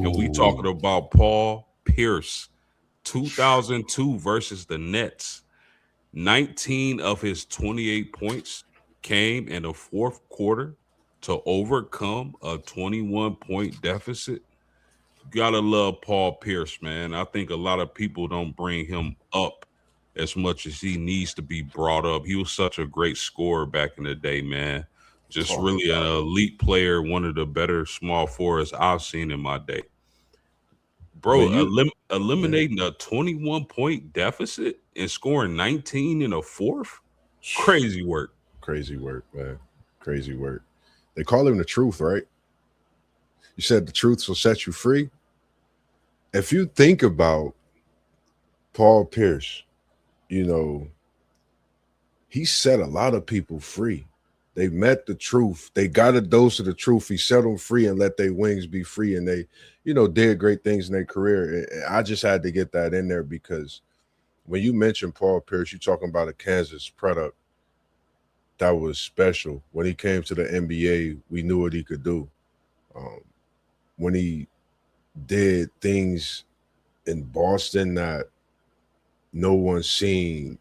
And we talking ooh. about Paul Pierce, 2002 versus the Nets. 19 of his 28 points came in the fourth quarter to overcome a 21-point deficit. Gotta love Paul Pierce, man. I think a lot of people don't bring him up as much as he needs to be brought up. He was such a great scorer back in the day, man. Just Talk really an about it. elite player, one of the better small forwards I've seen in my day. When Bro, you Yeah, eliminating a 21-point deficit and scoring 19 in a fourth? Crazy work. crazy work, man. Crazy work. They call him the truth, right? You said the truth will set you free. If you think about Paul Pierce, you know, he set a lot of people free. They met the truth. They got a dose of the truth. He set them free and let their wings be free. And they, did great things in their career. I just had to get that in there because when you mentioned Paul Pierce, you're talking about a Kansas product that was special. When he came to the NBA, we knew what he could do. Um, when he did things in Boston that no one seen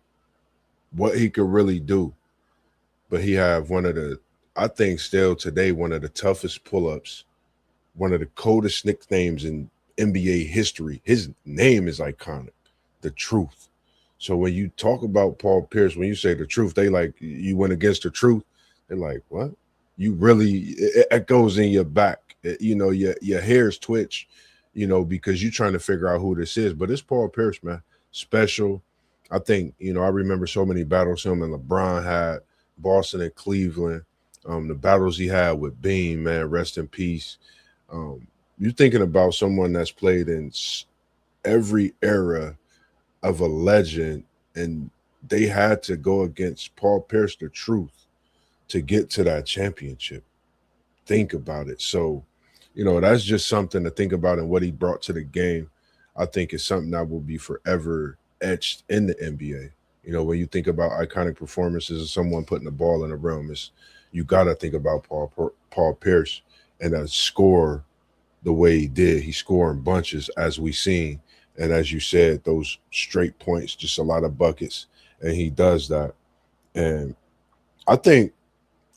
what he could really do. but he have one of the, I think still today, one of the toughest pull-ups, one of the coldest nicknames in NBA history. His name is iconic, the truth. So when you talk about Paul Pierce, when you say the truth, they like, you went against the truth. They're like, what? You really, it goes in your back. Your hairs twitch, because you're trying to figure out who this is. But it's Paul Pierce, man. Special. I think, I remember so many battles him and LeBron had, Boston and Cleveland. The battles he had with Bean, man, rest in peace. You're thinking about someone that's played in every era of a legend, and they had to go against Paul Pierce, the truth, to get to that championship. Think about it. So, that's just something to think about, and what he brought to the game, I think, is something that will be forever etched in the NBA. When you think about iconic performances of someone putting the ball in the rim, you got to think about Paul Pierce and that score the way he did. He scored in bunches, as we seen. And as you said, those straight points, just a lot of buckets. And he does that. And I think,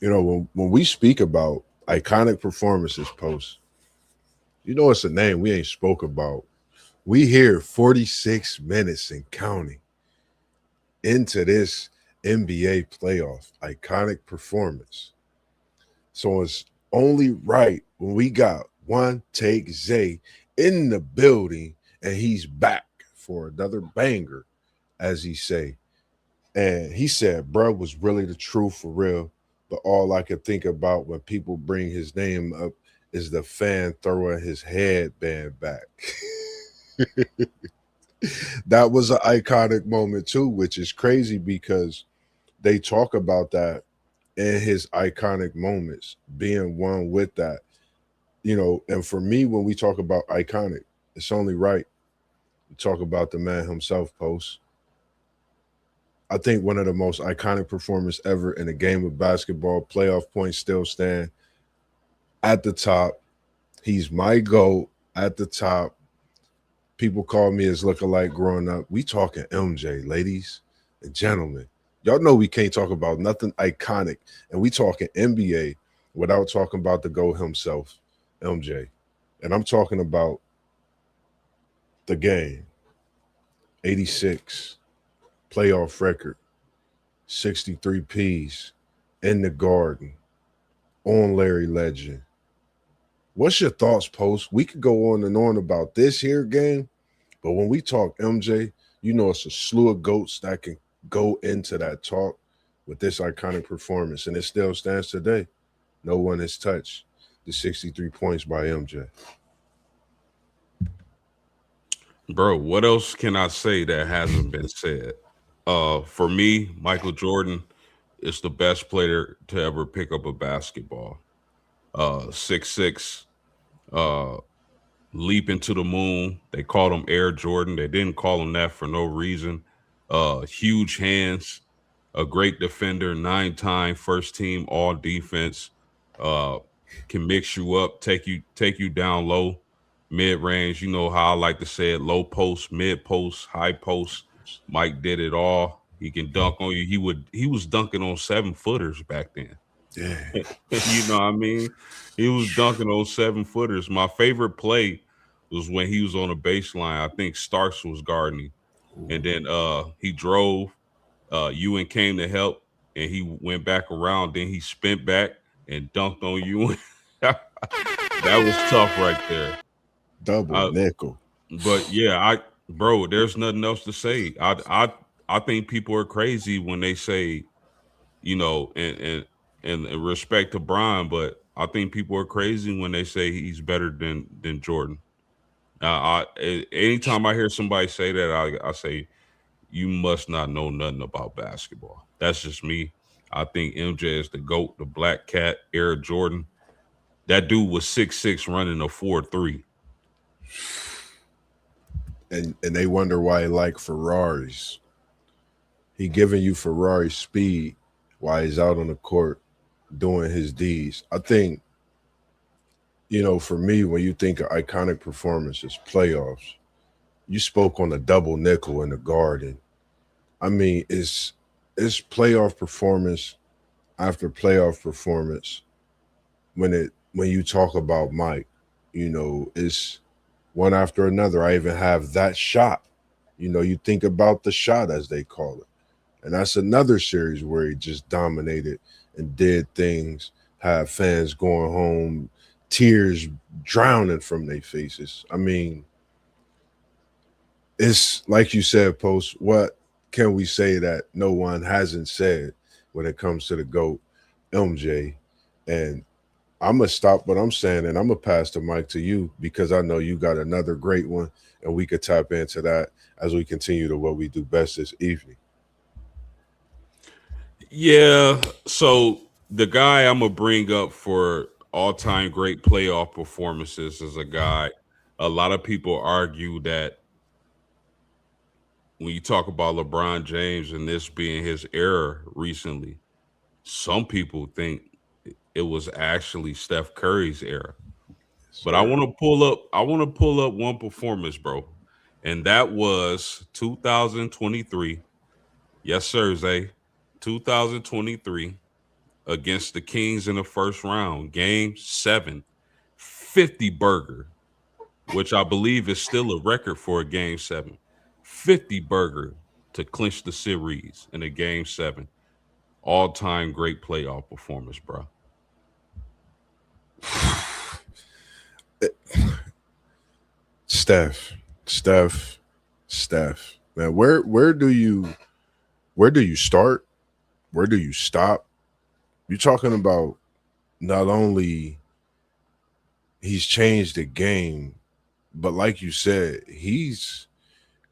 when we speak about iconic performances, Post, it's a name we ain't spoke about. We hear 46 minutes and counting into this NBA playoff iconic performance. So it's only right when we got One Take Zay in the building, and he's back for another banger, as he say. And he said, bro, was really the truth for real. But all I could think about when people bring his name up is the fan throwing his headband back. That was an iconic moment too, which is crazy because they talk about that in his iconic moments, being one with that. And for me, when we talk about iconic, it's only right we talk about the man himself, Post. I think one of the most iconic performers ever in a game of basketball. Playoff points still stand at the top. He's my GOAT at the top. People call me his lookalike growing up. We talking MJ, ladies and gentlemen. Y'all know we can't talk about nothing iconic, and we talking NBA without talking about the GOAT himself, MJ. And I'm talking about the game, 86, playoff record, 63 Ps, in the Garden, on Larry Legend. What's your thoughts, Post? We could go on and on about this here game, but when we talk MJ, it's a slew of GOATs that can go into that talk with this iconic performance, and it still stands today. No one has touched the 63 points by MJ. Bro, what else can I say that hasn't been said? For me, Michael Jordan is the best player to ever pick up a basketball. 6'6", leap into the moon. They called him Air Jordan. They didn't call him that for no reason. Huge hands, a great defender, 9-time first team all defense. Can mix you up, take you down low, mid range. You know how I like to say it: low post, mid post, high post. Mike did it all. He can dunk on you. He was dunking on 7-footers back then. Yeah. You know what I mean? He was dunking on 7-footers. My favorite play was when he was on the baseline. I think Starks was guarding him. And then he drove. Ewan came to help, and he went back around. Then he spent back and dunked on Ewan. That was tough right there. Double nickel. But yeah, bro, there's nothing else to say. I think people are crazy when they say, and in respect to Brian, but I think people are crazy when they say he's better than Jordan. Anytime I hear somebody say that, I say, you must not know nothing about basketball. That's just me. I think MJ is the GOAT, the black cat, Air Jordan. That dude was 6'6", running a 4.3. And they wonder why he like Ferraris. He giving you Ferrari speed while he's out on the court doing his deeds. I think, for me, when you think of iconic performances, playoffs, you spoke on the double nickel in the Garden. I mean, it's playoff performance after playoff performance, when you talk about Mike, it's one after another. I even have that shot. You think about the shot as they call it. And that's another series where he just dominated and did things, had fans going home, tears drowning from their faces. I mean, it's like you said, Post, what can we say that no one hasn't said when it comes to the GOAT, MJ? And I'm gonna stop what I'm saying and I'm gonna pass the mic to you because I know you got another great one and we could tap into that as we continue to what we do best this evening. Yeah. So the guy I'm gonna bring up for all-time great playoff performances is a guy. A lot of people argue that when you talk about LeBron James and this being his era recently, some people think it was actually Steph Curry's era. But I Sir. want to pull up. I want to pull up one performance, bro, and that was 2023. Yes, sir, Zay. 2023 against the Kings in the first round, Game 7, 50 burger, which I believe is still a record for a Game 7. 50 burger to clinch the series in a Game 7. All time great playoff performance, bro. Steph, Steph, Steph. Man, where do you start? Where do you stop? You're talking about not only he's changed the game, but like you said, he's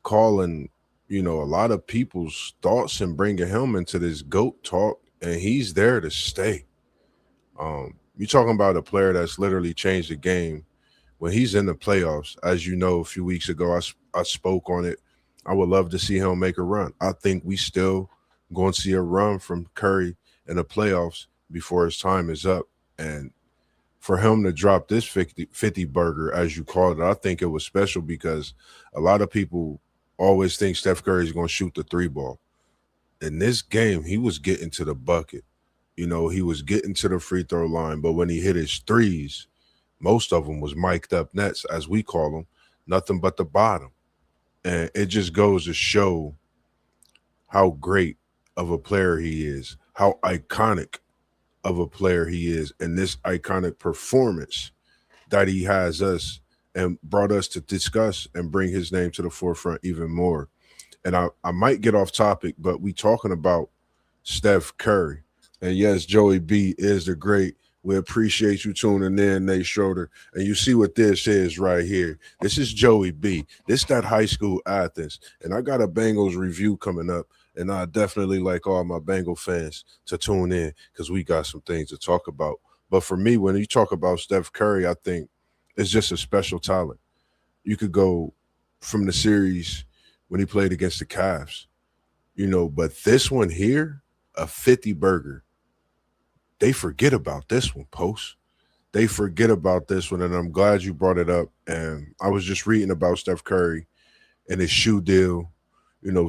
calling, a lot of people's thoughts and bringing him into this GOAT talk, and he's there to stay. You're talking about a player that's literally changed the game when he's in the playoffs. As you know, a few weeks ago, I spoke on it. I would love to see him make a run. I think we still going to see a run from Curry in the playoffs before his time is up. And for him to drop this 50 burger, as you called it, I think it was special because a lot of people always think Steph Curry is going to shoot the three ball. In this game, he was getting to the bucket. He was getting to the free throw line, but when he hit his threes, most of them was mic'd up nets, as we call them, nothing but the bottom. And it just goes to show how great of a player he is, how iconic of a player he is, and this iconic performance that he has us and brought us to discuss and bring his name to the forefront even more. And I might get off topic, but we talking about Steph Curry. And yes, Joey B is the great. We appreciate you tuning in, Nate Schroeder. And you see what this is right here. This is Joey B. This that high school Athens. And I got a Bengals review coming up. And I definitely like all my Bengal fans to tune in because we got some things to talk about. But for me, when you talk about Steph Curry, I think it's just a special talent. You could go from the series when he played against the Cavs, but this one here, a 50 burger, they forget about this one, Post. They forget about this one, and I'm glad you brought it up. And I was just reading about Steph Curry and his shoe deal,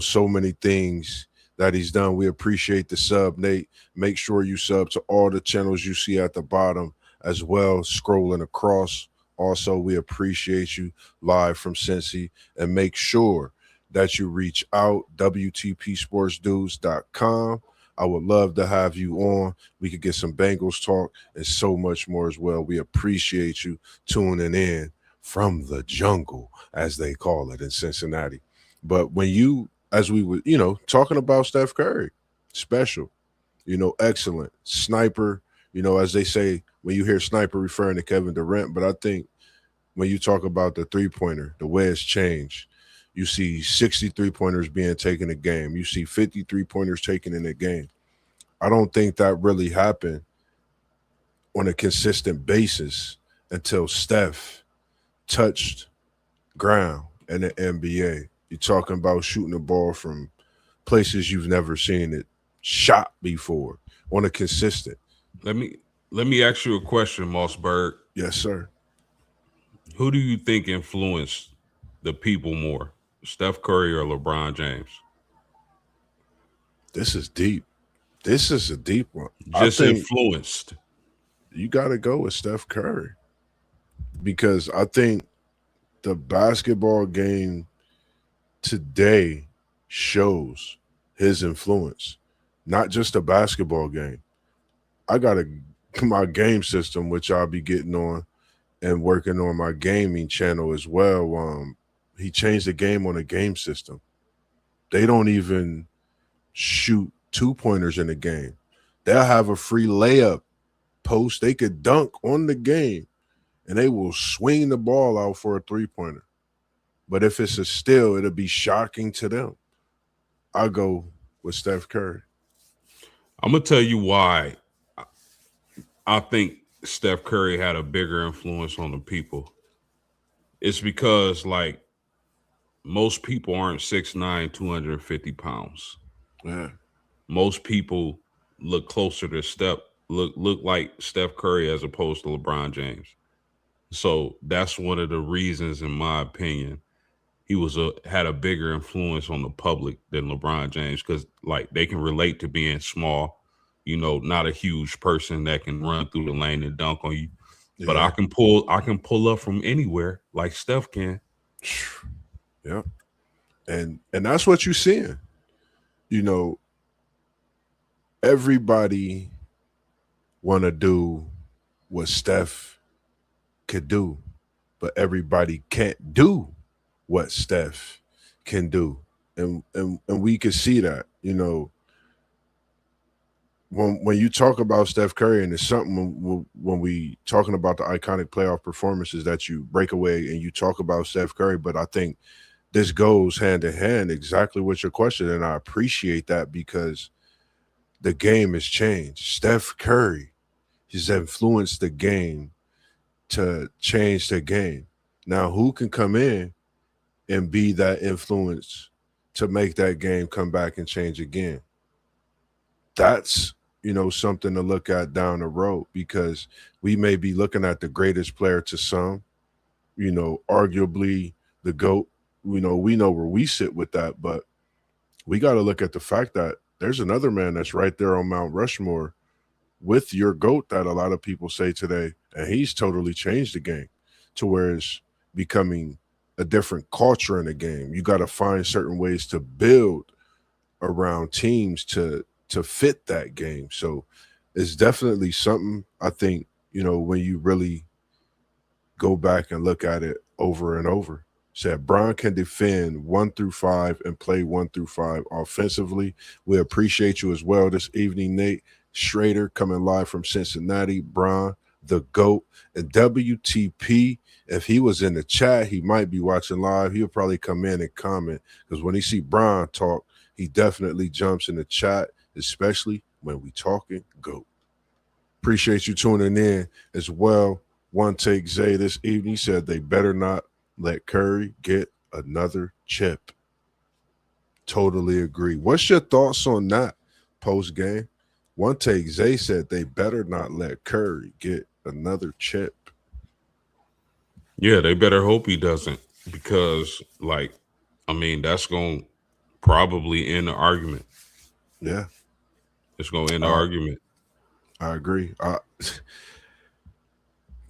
so many things that he's done. We appreciate the sub, Nate. Make sure you sub to all the channels you see at the bottom as well, scrolling across. Also, we appreciate you live from Cincy, and make sure that you reach out, WTPSportsDudes.com. I would love to have you on. We could get some Bengals talk and so much more as well. We appreciate you tuning in from the jungle, as they call it in Cincinnati. But when you, as we were, talking about Steph Curry, special, excellent sniper, as they say, when you hear sniper referring to Kevin Durant, but I think when you talk about the three-pointer, the way it's changed, you see 63 pointers being taken a game. You see 53 pointers taken in a game. I don't think that really happened on a consistent basis until Steph touched ground in the NBA. You're talking about shooting the ball from places you've never seen it shot before on a consistent. Let me let me ask you a question, MossBurgh. Yes, sir. Who do you think influenced the people more, Steph Curry or LeBron James? This is deep. This is a deep one. I Just think influenced. you got to go with Steph Curry because I think the basketball game today shows his influence, not just a basketball game. I got my game system, which I'll be getting on and working on my gaming channel as well. He changed the game on the game system. They don't even shoot 2-pointers in the game. They'll have a free layup post. They could dunk on the game and they will swing the ball out for a 3-pointer. But if it's a steal, it'll be shocking to them. I'll go with Steph Curry. I'm gonna tell you why I think Steph Curry had a bigger influence on the people. It's because like most people aren't 6'9", 250 pounds. Yeah. Most people look closer to look like Steph Curry as opposed to LeBron James. So that's one of the reasons, in my opinion, he had a bigger influence on the public than LeBron James, because like they can relate to being small, not a huge person that can run through the lane and dunk on you. Yeah. But I can pull up from anywhere like Steph can. Yeah. And that's what you're seeing. Everybody want to do what Steph could do, but everybody can't do what Steph can do. And we can see that, when you talk about Steph Curry, and it's something when we talking about the iconic playoff performances that you break away and you talk about Steph Curry, but I think this goes hand in hand exactly with your question, and I appreciate that because the game has changed. Steph Curry has influenced the game to change the game. Now, who can come in and be that influence to make that game come back and change again? That's, something to look at down the road, because we may be looking at the greatest player to some, arguably the GOAT. We know where we sit with that, but we got to look at the fact that there's another man that's right there on Mount Rushmore with your GOAT that a lot of people say today, and he's totally changed the game to where it's becoming a different culture in the game. You got to find certain ways to build around teams to fit that game. So it's definitely something, I think, when you really go back and look at it over and over. Said Bron can defend 1 through 5 and play 1 through 5 offensively. We appreciate you as well this evening, Nate Schrader, coming live from Cincinnati. Bron, the GOAT, and WTP. If he was in the chat, he might be watching live. He'll probably come in and comment, because when he see Bron talk, he definitely jumps in the chat, especially when we talking GOAT. Appreciate you tuning in as well. One Take Zay this evening said they better not let Curry get another chip. Totally agree. What's your thoughts on that post game? One Take Zay said they better not let Curry get another chip. Yeah, they better hope he doesn't, because that's going to probably end the argument. Yeah. It's going to end the argument. I agree.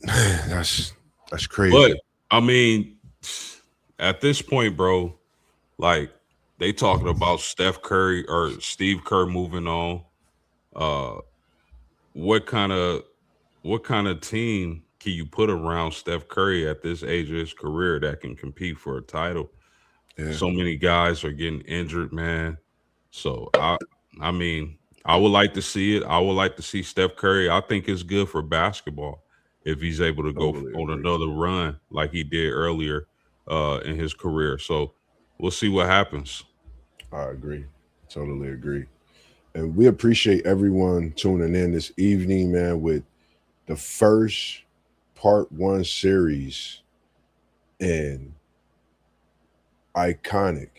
That's crazy. But at this point, bro, they talking about Steph Curry or Steve Kerr moving on. What kind of team can you put around Steph Curry at this age of his career that can compete for a title? Yeah. So many guys are getting injured, man. So I would like to see it. I would like to see Steph Curry. I think it's good for basketball if he's able to go on another run like he did earlier in his career. So we'll see what happens. I agree. Totally agree. And we appreciate everyone tuning in this evening, man, with the first part 1 series and iconic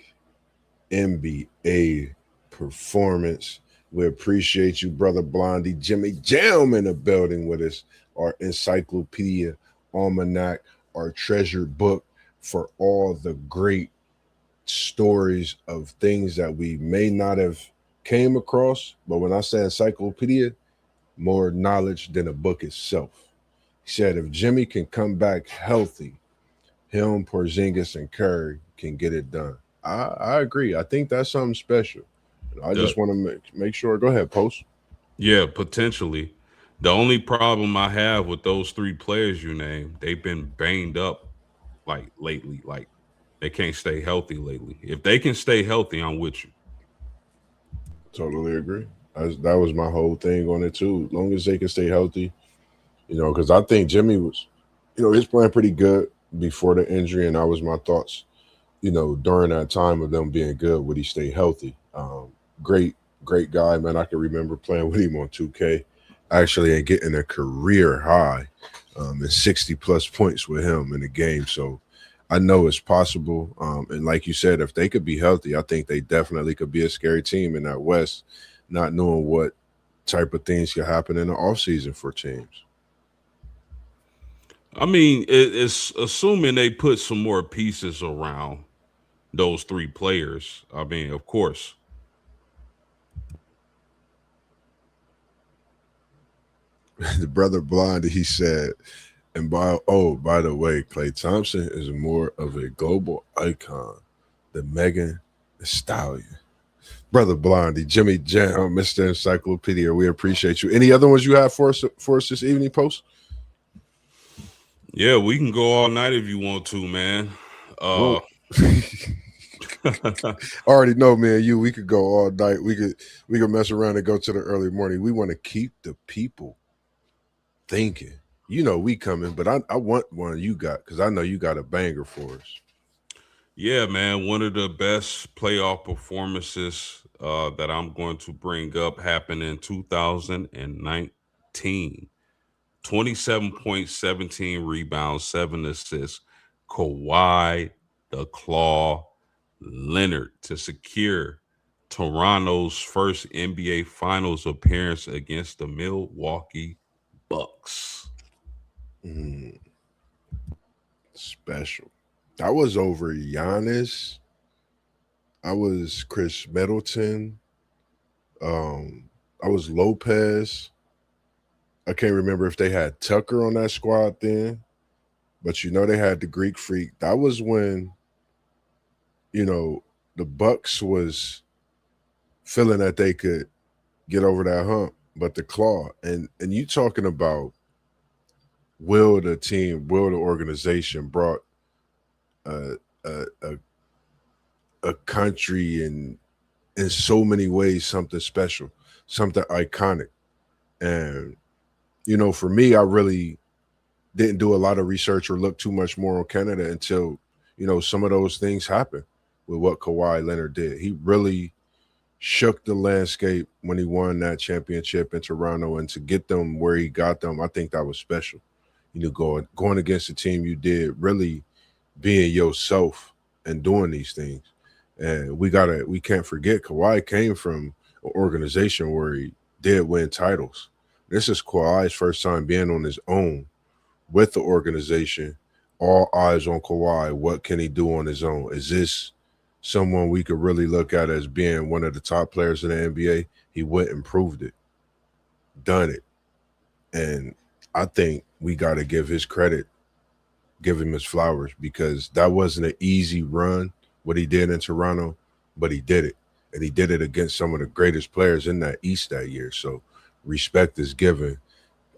NBA performance. We appreciate you, Brother Blondie. Jimmy Jam in the building with us. Our encyclopedia, almanac, our treasure book for all the great stories of things that we may not have came across, but when I say encyclopedia, more knowledge than a book itself. He said if Jimmy can come back healthy, him, Porzingis, and Curry can get it done. I agree. I think that's something special. I The, just want to make sure. Go ahead, Post. yeah, potentially. The only problem I have with those three players you named, they've been banged up like lately. Like they can't stay healthy lately. If they can stay healthy, I'm with you. Totally agree. That was my whole thing on it too. As long as they can stay healthy, because I think Jimmy was, he's playing pretty good before the injury, and that was my thoughts. During that time of them being good, would he stay healthy? Great, great guy, man. I can remember playing with him on 2K, actually, and getting a career high and 60 plus points with him in the game. So I know it's possible. And like you said, if they could be healthy, I think they definitely could be a scary team in that West, not knowing what type of things could happen in the offseason for teams. I mean, it's assuming they put some more pieces around those three players. I mean, of course. The brother Blondie, he said, and by the way, Klay Thompson is more of a global icon than Megan Thee Stallion. Brother Blondie, Jimmy Jam, Mr. Encyclopedia, we appreciate you. Any other ones you have for us this evening, Post? Yeah, we can go all night if you want to, man. I already know, man. We could go all night. We could mess around and go to the early morning. We want to keep the people thinking. We coming, but I want one you got because I know you got a banger for us. Yeah, man. One of the best playoff performances that I'm going to bring up happened in 2019. 27 points, 17 rebounds, 7 assists. Kawhi the Claw Leonard to secure Toronto's first NBA Finals appearance against the Milwaukee Bucks. Special. I was over Giannis. I was Chris Middleton. I was Lopez. I can't remember if they had Tucker on that squad then, but they had the Greek Freak. That was when, the Bucks was feeling that they could get over that hump, but the Claw and you talking about will the organization brought a country in so many ways something special, something iconic. And for me, I really didn't do a lot of research or look too much more on Canada until some of those things happened with what Kawhi Leonard did. He really shook the landscape when he won that championship in Toronto, and to get them where he got them, I think that was special. Going against the team you did, really being yourself and doing these things. And we can't forget Kawhi came from an organization where he did win titles. This is Kawhi's first time being on his own with the organization. All eyes on Kawhi. What can he do on his own? Is this someone we could really look at as being one of the top players in the NBA? He went and proved it, done it. And I think we got to give his credit, give him his flowers, because that wasn't an easy run, what he did in Toronto, but he did it. And he did it against some of the greatest players in that East that year. So respect is given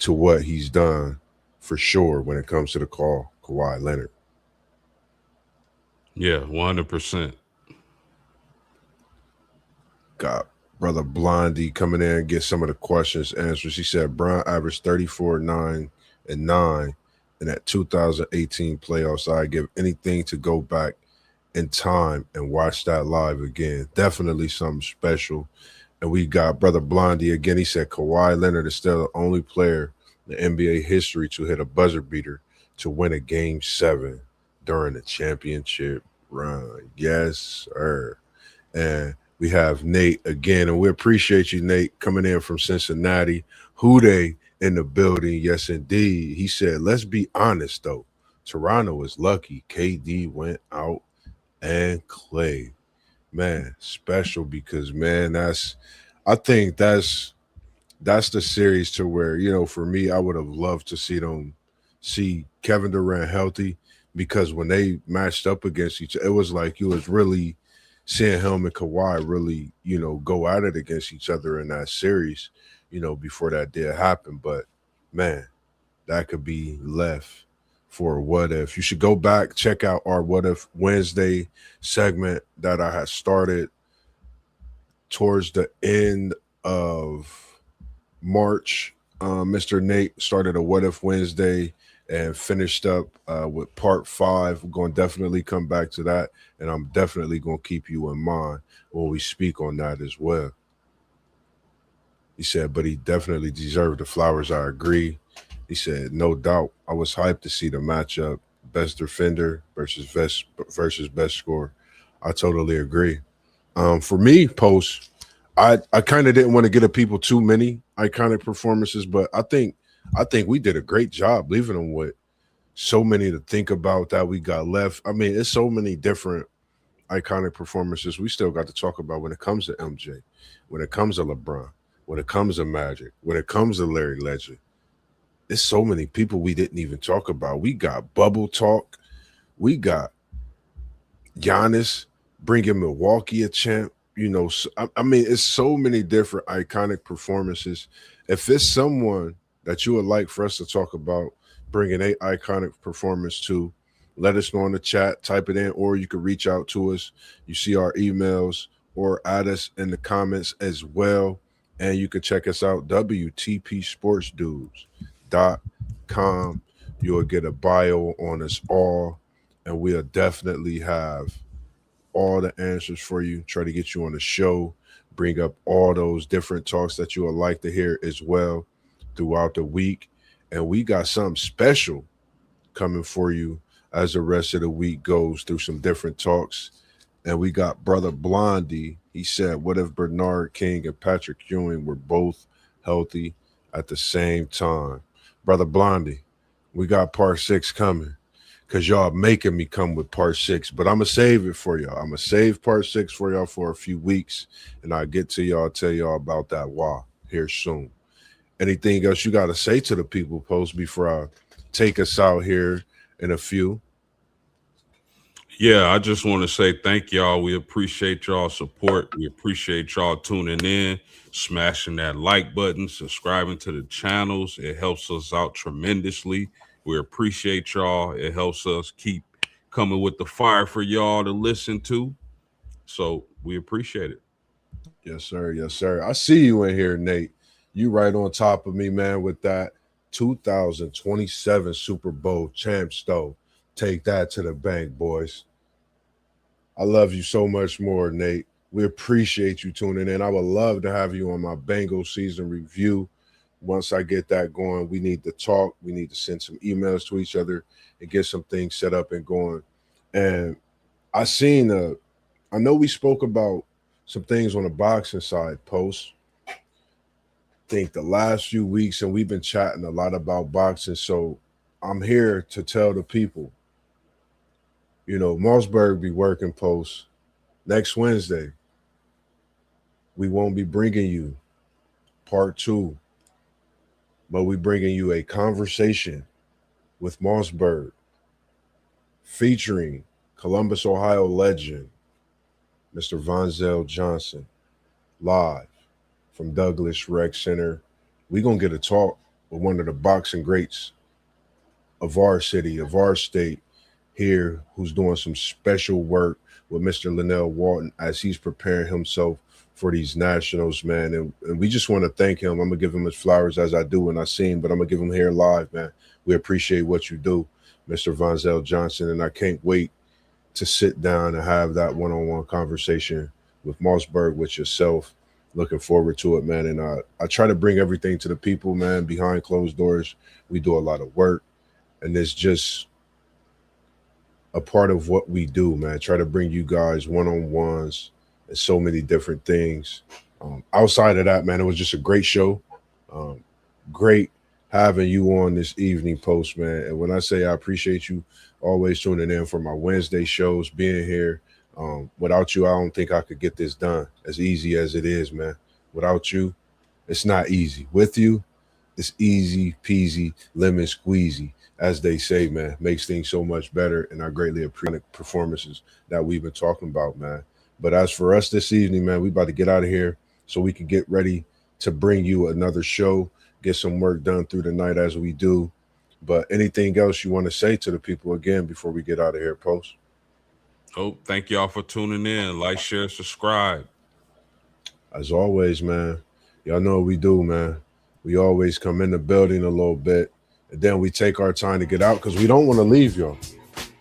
to what he's done for sure when it comes to the call, Kawhi Leonard. Yeah, 100%. Got brother Blondie coming in and get some of the questions answered. She said Brown averaged 34, 9, and 9 in that 2018 playoffs. I'd give anything to go back in time and watch that live again. Definitely something special. And we got brother Blondie again. He said Kawhi Leonard is still the only player in NBA history to hit a buzzer beater to win a game 7 during the championship run. Yes, sir. And we have Nate again, and we appreciate you, Nate, coming in from Cincinnati. Houday in the building. Yes, indeed. He said, let's be honest, though. Toronto is lucky KD went out and Clay. Man, special because man, I think that's the series to where, for me, I would have loved to see Kevin Durant healthy because when they matched up against each other, it was like you was really seeing him and Kawhi really, go at it against each other in that series, before that did happen. But man, that could be left for a what if. You should go back, check out our What If Wednesday segment that I had started towards the end of March. Mr. Nate started a What If Wednesday and finished up with part 5. We're going to definitely come back to that, and I'm definitely going to keep you in mind when we speak on that as well. He said, but he definitely deserved the flowers. I agree. He said, no doubt. I was hyped to see the matchup, best defender versus best scorer. I totally agree. For me, Post, I kind of didn't want to get at people too many iconic performances, but I think we did a great job leaving them with so many to think about that we got left. I mean, it's so many different iconic performances we still got to talk about when it comes to MJ, when it comes to LeBron, when it comes to Magic, when it comes to Larry Legend. It's so many people we didn't even talk about. We got Bubble Talk. We got Giannis bringing Milwaukee a champ. I mean, it's so many different iconic performances. If it's someone that you would like for us to talk about bringing a iconic performance to, let us know in the chat, type it in, or you can reach out to us. You see our emails or add us in the comments as well. And you can check us out, WTPSportsDudes.com. You'll get a bio on us all, and we'll definitely have all the answers for you, try to get you on the show, bring up all those different talks that you would like to hear as well throughout the week. And we got something special coming for you as the rest of the week goes through some different talks. And we got Brother Blondie. He said, what if Bernard King and Patrick Ewing were both healthy at the same time? Brother Blondie, we got part 6 coming because y'all making me come with part 6. But I'm going to save it for y'all. I'm going to save part 6 for y'all for a few weeks. And I'll get to y'all, tell y'all about that here soon. Anything else you got to say to the people, Post, before I take us out here in a few? Yeah, I just want to say thank y'all. We appreciate y'all support. We appreciate y'all tuning in, smashing that like button, subscribing to the channels. It helps us out tremendously. We appreciate y'all. It helps us keep coming with the fire for y'all to listen to. So we appreciate it. Yes, sir. Yes, sir. I see you in here, Nate. You right on top of me, man, with that 2027 Super Bowl champs, though. Take that to the bank, boys. I love you so much more, Nate. We appreciate you tuning in. I would love to have you on my Bengals season review. Once I get that going, we need to talk. We need to send some emails to each other and get some things set up and going. And I know we spoke about some things on the boxing side, Post. I think the last few weeks, and we've been chatting a lot about boxing. So I'm here to tell the people, MossBurgh be working, Post. Next Wednesday, we won't be bringing you part 2, but we bringing you a conversation with MossBurgh featuring Columbus, Ohio legend, Mr. Vonzell Johnson, live from Douglas Rec Center. We're going to get a talk with one of the boxing greats of our city, of our state here, who's doing some special work with Mr. Linnell Walton as he's preparing himself for these nationals, man. And we just want to thank him. I'm going to give him his flowers as I do when I see him, but I'm going to give him here live, man. We appreciate what you do, Mr. Vonzell Johnson, and I can't wait to sit down and have that one-on-one conversation with MossBurgh, with yourself. Looking forward to it, man. And I try to bring everything to the people, man. Behind closed doors, we do a lot of work, and it's just a part of what we do, man. Try to bring you guys one-on-ones and so many different things. Outside of that, man, it was just a great show. Great having you on this evening, Post, man. And when I say I appreciate you always tuning in for my Wednesday shows, being here, Without you, I don't think I could get this done as easy as it is, man. Without you, it's not easy. With you, it's easy peasy, lemon squeezy, as they say, man. Makes things so much better, and I greatly appreciate performances that we've been talking about, man. But as for us this evening, man, we about to get out of here so we can get ready to bring you another show, get some work done through the night as we do. But anything else you want to say to the people again before we get out of here, Post? Oh, thank y'all for tuning in. Like, share, subscribe. As always, man, y'all know what we do, man. We always come in the building a little bit, and then we take our time to get out because we don't want to leave y'all.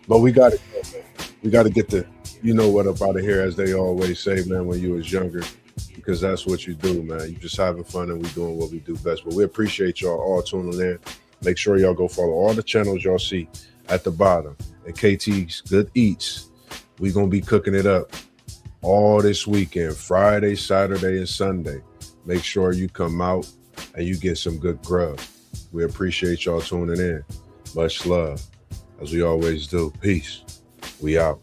But we got to get the, you know what, up out of here, as they always say, man, when you was younger, because that's what you do, man. You just having fun and we doing what we do best. But we appreciate y'all all tuning in. Make sure y'all go follow all the channels y'all see at the bottom. And KT's Good Eats, we going to be cooking it up all this weekend, Friday, Saturday, and Sunday. Make sure you come out and you get some good grub. We appreciate y'all tuning in. Much love, as we always do. Peace. We out.